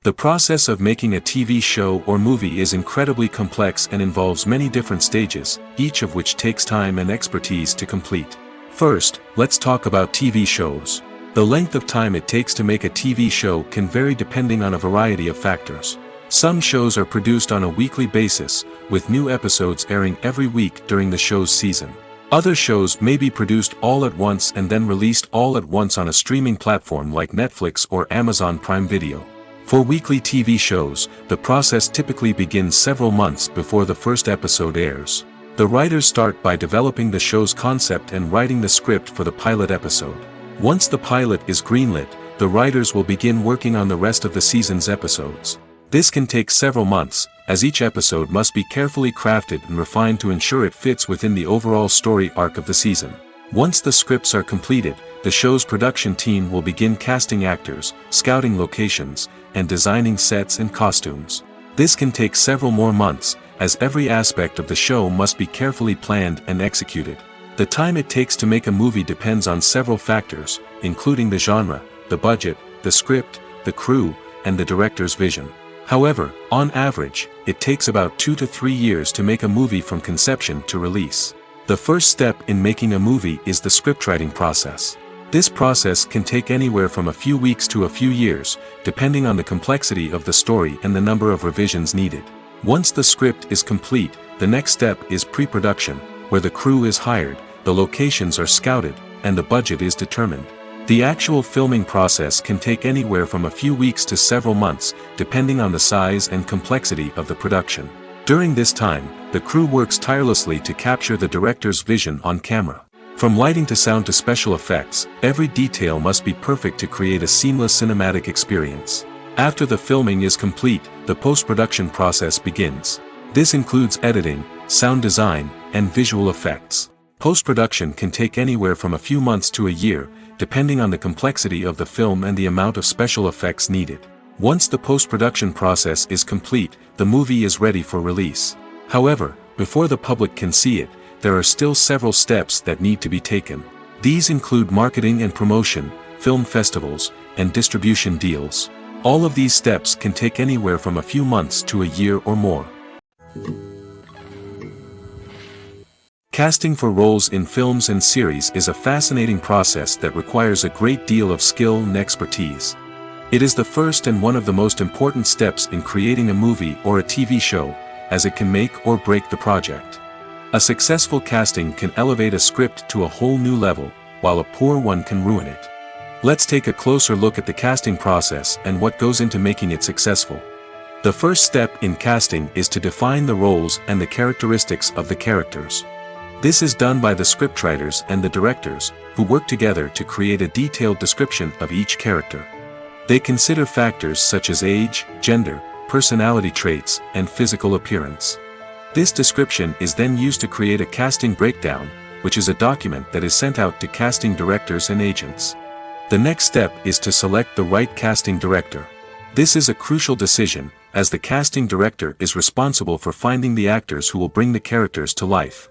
The process of making a TV show or movie is incredibly complex and involves many different stages, each of which takes time and expertise to complete. First, let's talk about TV shows. The length of time it takes to make a TV show can vary depending on a variety of factors. Some shows are produced on a weekly basis, with new episodes airing every week during the show's season. Other shows may be produced all at once and then released all at once on a streaming platform like Netflix or Amazon Prime Video. For weekly TV shows, the process typically begins several months before the first episode airs. The writers start by developing the show's concept and writing the script for the pilot episode. Once the pilot is greenlit, the writers will begin working on the rest of the season's episodes. This can take several months, as each episode must be carefully crafted and refined to ensure it fits within the overall story arc of the season. Once the scripts are completed, the show's production team will begin casting actors, scouting locations, and designing sets and costumes. This can take several more months, as every aspect of the show must be carefully planned and executed. The time it takes to make a movie depends on several factors, including the genre, the budget, the script, the crew, and the director's vision. However, on average, it takes about 2 to 3 years to make a movie from conception to release. The first step in making a movie is the scriptwriting process. This process can take anywhere from a few weeks to a few years, depending on the complexity of the story and the number of revisions needed. Once the script is complete, the next step is pre-production, where the crew is hired, the locations are scouted, and the budget is determined. The actual filming process can take anywhere from a few weeks to several months, depending on the size and complexity of the production. During this time, the crew works tirelessly to capture the director's vision on camera. From lighting to sound to special effects, every detail must be perfect to create a seamless cinematic experience. After the filming is complete, the post-production process begins. This includes editing, sound design, and visual effects. Post-production can take anywhere from a few months to a year, depending on the complexity of the film and the amount of special effects needed. Once the post-production process is complete, the movie is ready for release. However, before the public can see it, there are still several steps that need to be taken. These include marketing and promotion, film festivals, and distribution deals. All of these steps can take anywhere from a few months to a year or more. Casting for roles in films and series is a fascinating process that requires a great deal of skill and expertise. It is the first and one of the most important steps in creating a movie or a TV show, as it can make or break the project. A successful casting can elevate a script to a whole new level, while a poor one can ruin it. Let's take a closer look at the casting process and what goes into making it successful. The first step in casting is to define the roles and the characteristics of the characters. This is done by the scriptwriters and the directors, who work together to create a detailed description of each character. They consider factors such as age, gender, personality traits, and physical appearance. This description is then used to create a casting breakdown, which is a document that is sent out to casting directors and agents. The next step is to select the right casting director. This is a crucial decision, as the casting director is responsible for finding the actors who will bring the characters to life.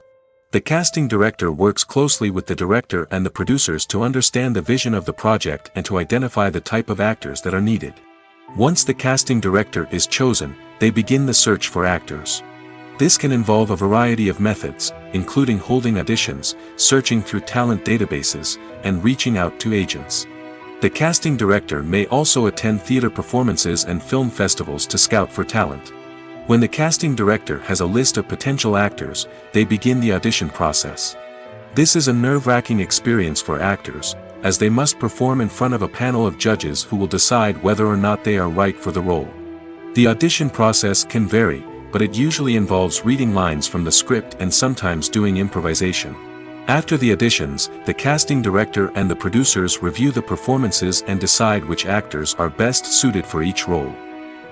The casting director works closely with the director and the producers to understand the vision of the project and to identify the type of actors that are needed. Once the casting director is chosen, they begin the search for actors. This can involve a variety of methods, including holding auditions, searching through talent databases, and reaching out to agents. The casting director may also attend theater performances and film festivals to scout for talent. When the casting director has a list of potential actors, they begin the audition process. This is a nerve-wracking experience for actors, as they must perform in front of a panel of judges who will decide whether or not they are right for the role. The audition process can vary, but it usually involves reading lines from the script and sometimes doing improvisation. After the auditions, the casting director and the producers review the performances and decide which actors are best suited for each role.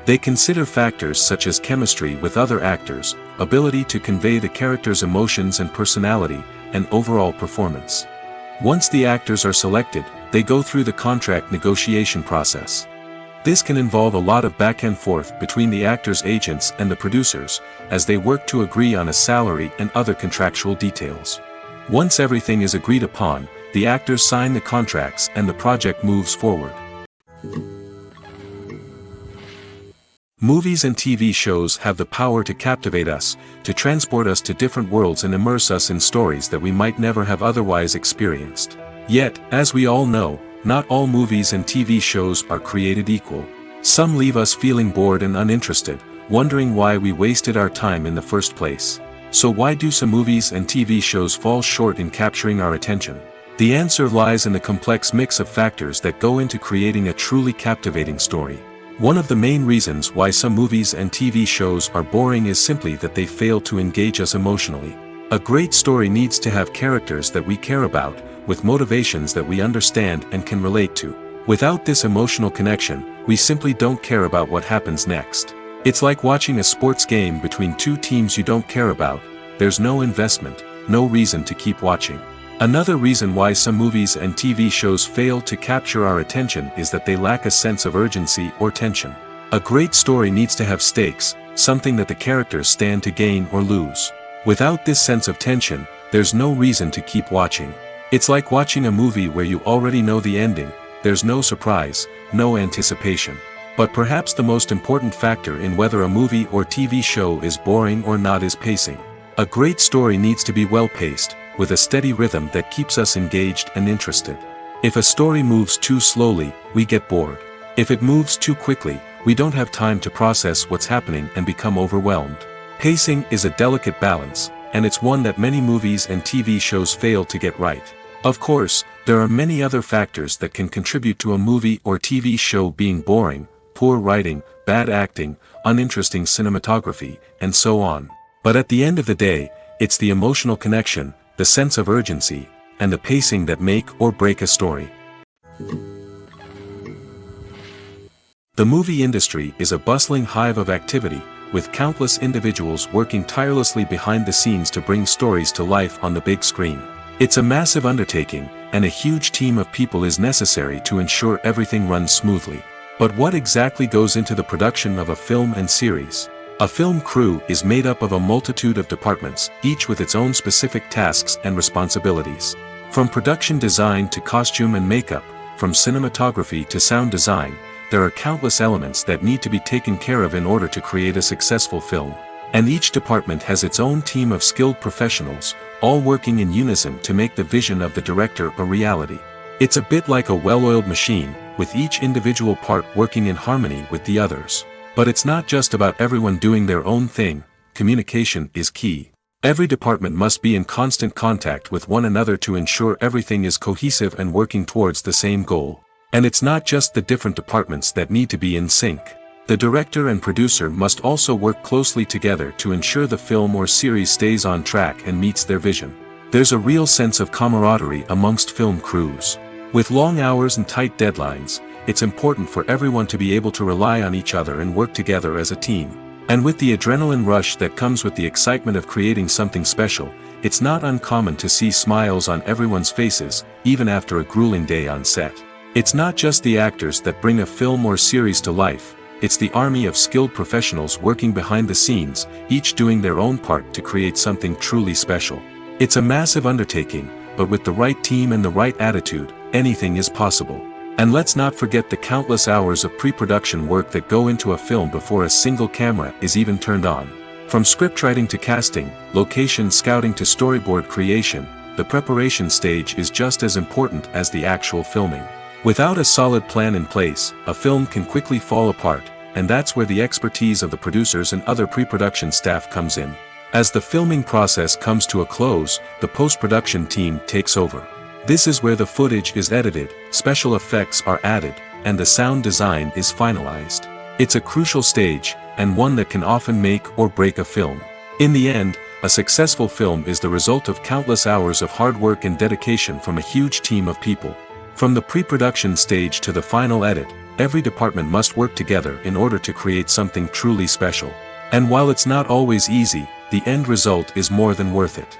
They consider factors such as chemistry with other actors, ability to convey the character's emotions and personality, and overall performance. Once the actors are selected, they go through the contract negotiation process. This can involve a lot of back and forth between the actors' agents and the producers, as they work to agree on a salary and other contractual details. Once everything is agreed upon, the actors sign the contracts and the project moves forward. Movies and TV shows have the power to captivate us, to transport us to different worlds and immerse us in stories that we might never have otherwise experienced. Yet, as we all know, not all movies and TV shows are created equal. Some leave us feeling bored and uninterested, wondering why we wasted our time in the first place. So why do some movies and TV shows fall short in capturing our attention? The answer lies in the complex mix of factors that go into creating a truly captivating story. One of the main reasons why some movies and TV shows are boring is simply that they fail to engage us emotionally. A great story needs to have characters that we care about, with motivations that we understand and can relate to. Without this emotional connection, we simply don't care about what happens next. It's like watching a sports game between two teams you don't care about. There's no investment, no reason to keep watching. Another reason why some movies and TV shows fail to capture our attention is that they lack a sense of urgency or tension. A great story needs to have stakes, something that the characters stand to gain or lose. Without this sense of tension, there's no reason to keep watching. It's like watching a movie where you already know the ending. There's no surprise, no anticipation. But perhaps the most important factor in whether a movie or TV show is boring or not is pacing. A great story needs to be well-paced, with a steady rhythm that keeps us engaged and interested. If a story moves too slowly, we get bored. If it moves too quickly, we don't have time to process what's happening and become overwhelmed. Pacing is a delicate balance, and it's one that many movies and TV shows fail to get right. Of course, There are many other factors that can contribute to a movie or TV show being boring: poor writing, bad acting, uninteresting cinematography, and so on. But at the end of the day, it's the emotional connection, the sense of urgency, and the pacing that make or break a story. The movie industry is a bustling hive of activity, with countless individuals working tirelessly behind the scenes to bring stories to life on the big screen. It's a massive undertaking, and a huge team of people is necessary to ensure everything runs smoothly. But what exactly goes into the production of a film and series? A film crew is made up of a multitude of departments, each with its own specific tasks and responsibilities. From production design to costume and makeup, from cinematography to sound design, there are countless elements that need to be taken care of in order to create a successful film. And each department has its own team of skilled professionals, all working in unison to make the vision of the director a reality. It's a bit like a well-oiled machine, with each individual part working in harmony with the others. But it's not just about everyone doing their own thing. Communication is key. Every department must be in constant contact with one another to ensure everything is cohesive and working towards the same goal. And it's not just the different departments that need to be in sync. The director and producer must also work closely together to ensure the film or series stays on track and meets their vision. There's a real sense of camaraderie amongst film crews. With long hours and tight deadlines, it's important for everyone to be able to rely on each other and work together as a team. And with the adrenaline rush that comes with the excitement of creating something special, it's not uncommon to see smiles on everyone's faces, even after a grueling day on set. It's not just the actors that bring a film or series to life, it's the army of skilled professionals working behind the scenes, each doing their own part to create something truly special. It's a massive undertaking, but with the right team and the right attitude, anything is possible. And let's not forget the countless hours of pre-production work that go into a film before a single camera is even turned on. From scriptwriting to casting, location scouting to storyboard creation, the preparation stage is just as important as the actual filming. Without a solid plan in place, a film can quickly fall apart, and that's where the expertise of the producers and other pre-production staff comes in. As the filming process comes to a close, the post-production team takes over. This is where the footage is edited, special effects are added, and the sound design is finalized. It's a crucial stage, and one that can often make or break a film. In the end, a successful film is the result of countless hours of hard work and dedication from a huge team of people. From the pre-production stage to the final edit, every department must work together in order to create something truly special. And while it's not always easy, the end result is more than worth it.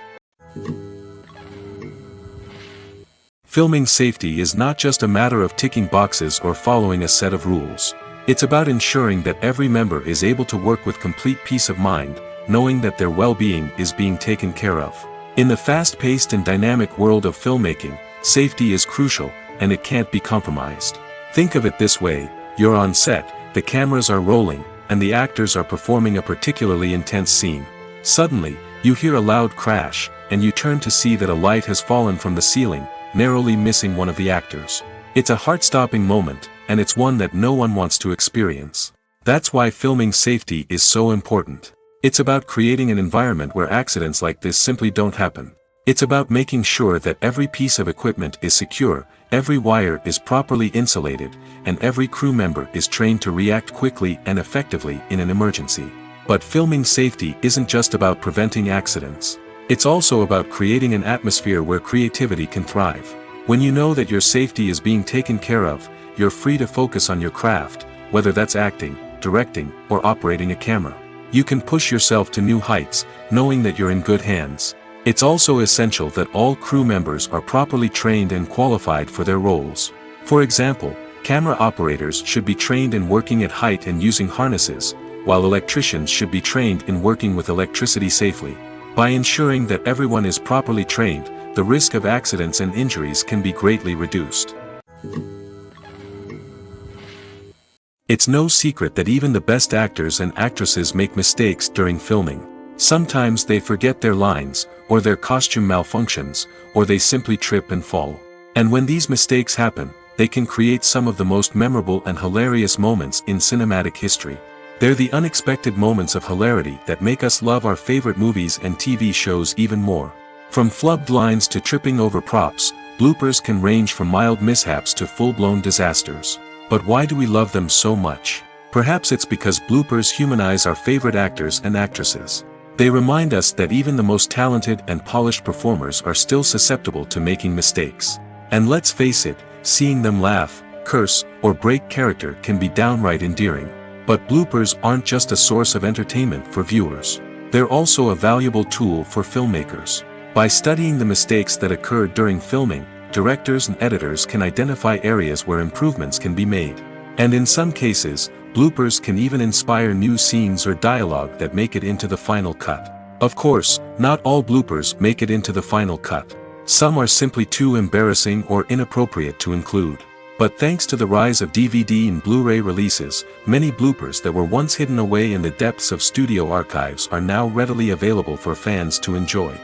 Filming safety is not just a matter of ticking boxes or following a set of rules. It's about ensuring that every member is able to work with complete peace of mind, knowing that their well-being is being taken care of. In the fast-paced and dynamic world of filmmaking, safety is crucial, and it can't be compromised. Think of it this way: you're on set, the cameras are rolling, and the actors are performing a particularly intense scene. Suddenly, you hear a loud crash, and you turn to see that a light has fallen from the ceiling, narrowly missing one of the actors. It's a heart-stopping moment, and it's one that no one wants to experience. That's why filming safety is so important. It's about creating an environment where accidents like this simply don't happen. It's about making sure that every piece of equipment is secure, every wire is properly insulated, and every crew member is trained to react quickly and effectively in an emergency. But filming safety isn't just about preventing accidents. It's also about creating an atmosphere where creativity can thrive. When you know that your safety is being taken care of, you're free to focus on your craft, whether that's acting, directing, or operating a camera. You can push yourself to new heights, knowing that you're in good hands. It's also essential that all crew members are properly trained and qualified for their roles. For example, camera operators should be trained in working at height and using harnesses, while electricians should be trained in working with electricity safely. By ensuring that everyone is properly trained, the risk of accidents and injuries can be greatly reduced. It's no secret that even the best actors and actresses make mistakes during filming. Sometimes they forget their lines, or their costume malfunctions, or they simply trip and fall. And when these mistakes happen, they can create some of the most memorable and hilarious moments in cinematic history. They're the unexpected moments of hilarity that make us love our favorite movies and TV shows even more. From flubbed lines to tripping over props, bloopers can range from mild mishaps to full-blown disasters. But why do we love them so much? Perhaps it's because bloopers humanize our favorite actors and actresses. They remind us that even the most talented and polished performers are still susceptible to making mistakes. And let's face it, seeing them laugh, curse, or break character can be downright endearing. But bloopers aren't just a source of entertainment for viewers. They're also a valuable tool for filmmakers. By studying the mistakes that occurred during filming, directors and editors can identify areas where improvements can be made. And in some cases, bloopers can even inspire new scenes or dialogue that make it into the final cut. Of course, not all bloopers make it into the final cut. Some are simply too embarrassing or inappropriate to include. But thanks to the rise of DVD and Blu-ray releases, many bloopers that were once hidden away in the depths of studio archives are now readily available for fans to enjoy.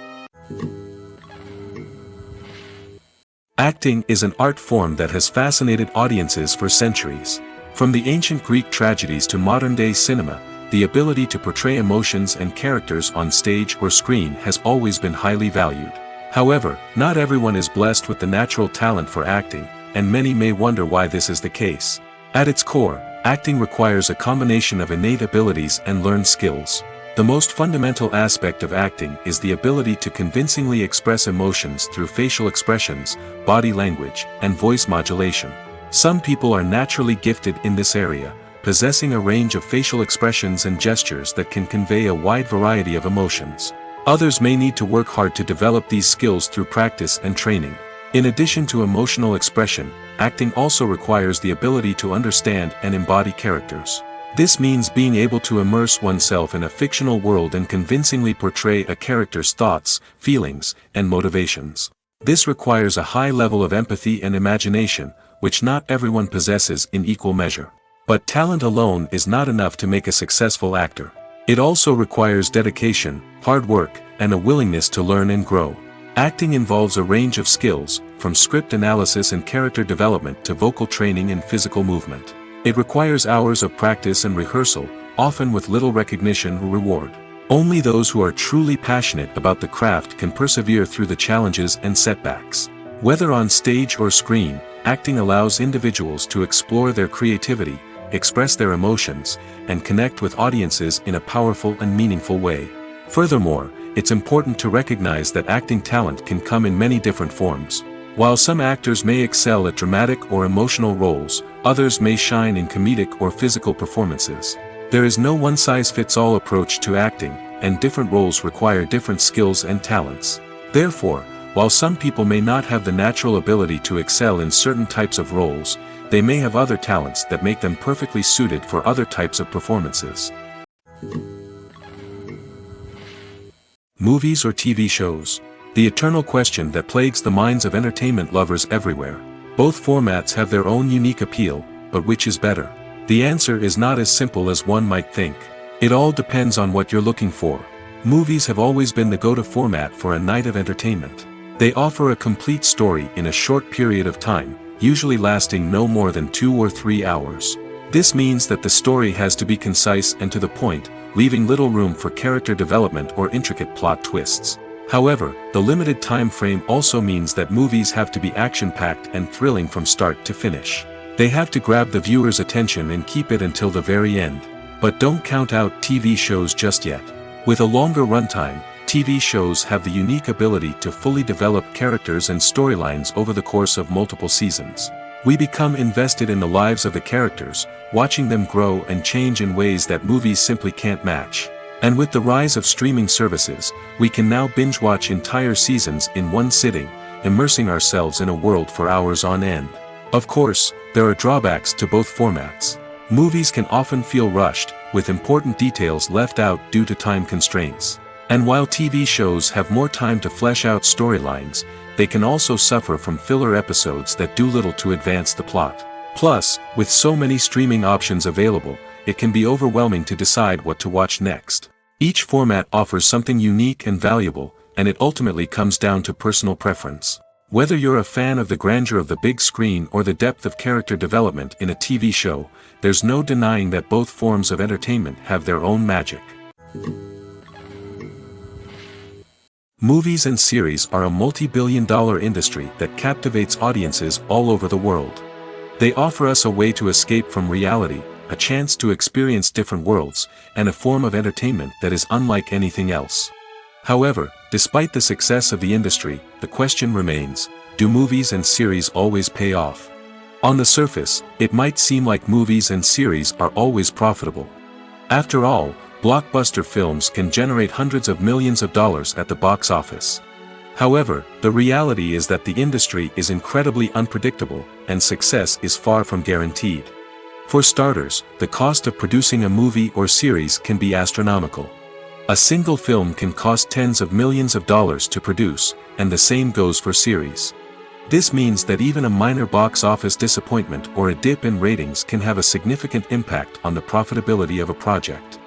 Acting is an art form that has fascinated audiences for centuries. From the ancient Greek tragedies to modern-day cinema, the ability to portray emotions and characters on stage or screen has always been highly valued. However, not everyone is blessed with the natural talent for acting, and many may wonder why this is the case. At its core, acting requires a combination of innate abilities and learned skills. The most fundamental aspect of acting is the ability to convincingly express emotions through facial expressions, body language, and voice modulation. Some people are naturally gifted in this area, possessing a range of facial expressions and gestures that can convey a wide variety of emotions. Others may need to work hard to develop these skills through practice and training. In addition to emotional expression, acting also requires the ability to understand and embody characters. This means being able to immerse oneself in a fictional world and convincingly portray a character's thoughts, feelings, and motivations. This requires a high level of empathy and imagination, which not everyone possesses in equal measure. But talent alone is not enough to make a successful actor. It also requires dedication, hard work, and a willingness to learn and grow. Acting involves a range of skills, from script analysis and character development to vocal training and physical movement. It requires hours of practice and rehearsal, often with little recognition or reward. Only those who are truly passionate about the craft can persevere through the challenges and setbacks. Whether on stage or screen, acting allows individuals to explore their creativity, express their emotions, and connect with audiences in a powerful and meaningful way. Furthermore, it's important to recognize that acting talent can come in many different forms. While some actors may excel at dramatic or emotional roles, others may shine in comedic or physical performances. There is no one-size-fits-all approach to acting, and different roles require different skills and talents. Therefore, while some people may not have the natural ability to excel in certain types of roles, they may have other talents that make them perfectly suited for other types of performances. Movies or TV shows? The eternal question that plagues the minds of entertainment lovers everywhere. Both formats have their own unique appeal, but which is better? The answer is not as simple as one might think. It all depends on what you're looking for. Movies have always been the go-to format for a night of entertainment. They offer a complete story in a short period of time, usually lasting no more than 2 or 3 hours. This means that the story has to be concise and to the point, leaving little room for character development or intricate plot twists. However, the limited time frame also means that movies have to be action-packed and thrilling from start to finish. They have to grab the viewer's attention and keep it until the very end. But don't count out TV shows just yet. With a longer runtime, TV shows have the unique ability to fully develop characters and storylines over the course of multiple seasons. We become invested in the lives of the characters, watching them grow and change in ways that movies simply can't match. And with the rise of streaming services, we can now binge-watch entire seasons in one sitting, immersing ourselves in a world for hours on end. Of course, there are drawbacks to both formats. Movies can often feel rushed, with important details left out due to time constraints. And while TV shows have more time to flesh out storylines, they can also suffer from filler episodes that do little to advance the plot. Plus, with so many streaming options available, it can be overwhelming to decide what to watch next. Each format offers something unique and valuable, and it ultimately comes down to personal preference. Whether you're a fan of the grandeur of the big screen or the depth of character development in a TV show, there's no denying that both forms of entertainment have their own magic. Movies and series are a multi-billion-dollar industry that captivates audiences all over the world. They offer us a way to escape from reality, a chance to experience different worlds, and a form of entertainment that is unlike anything else. However, despite the success of the industry, the question remains, do movies and series always pay off? On the surface, it might seem like movies and series are always profitable. After all, blockbuster films can generate hundreds of millions of dollars at the box office. However, the reality is that the industry is incredibly unpredictable, and success is far from guaranteed. For starters, the cost of producing a movie or series can be astronomical. A single film can cost tens of millions of dollars to produce, and the same goes for series. This means that even a minor box office disappointment or a dip in ratings can have a significant impact on the profitability of a project.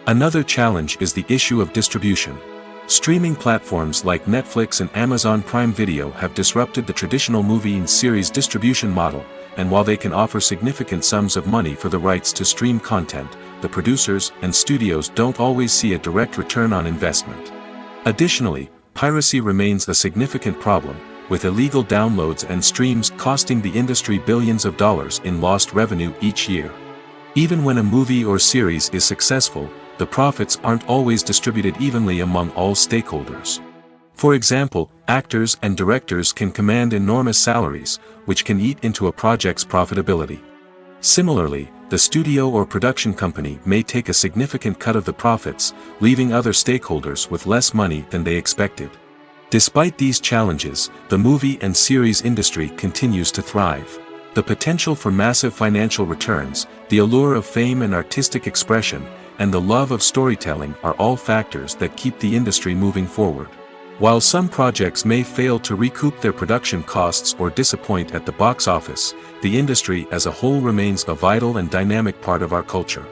Another challenge is the issue of distribution. Streaming platforms like Netflix and Amazon Prime Video have disrupted the traditional movie and series distribution model, and while they can offer significant sums of money for the rights to stream content, the producers and studios don't always see a direct return on investment. Additionally, piracy remains a significant problem, with illegal downloads and streams costing the industry billions of dollars in lost revenue each year. Even when a movie or series is successful, the profits aren't always distributed evenly among all stakeholders. For example, actors and directors can command enormous salaries, which can eat into a project's profitability. Similarly, the studio or production company may take a significant cut of the profits, leaving other stakeholders with less money than they expected. Despite these challenges, the movie and series industry continues to thrive. The potential for massive financial returns, the allure of fame and artistic expression, and the love of storytelling are all factors that keep the industry moving forward. While some projects may fail to recoup their production costs or disappoint at the box office, the industry as a whole remains a vital and dynamic part of our culture.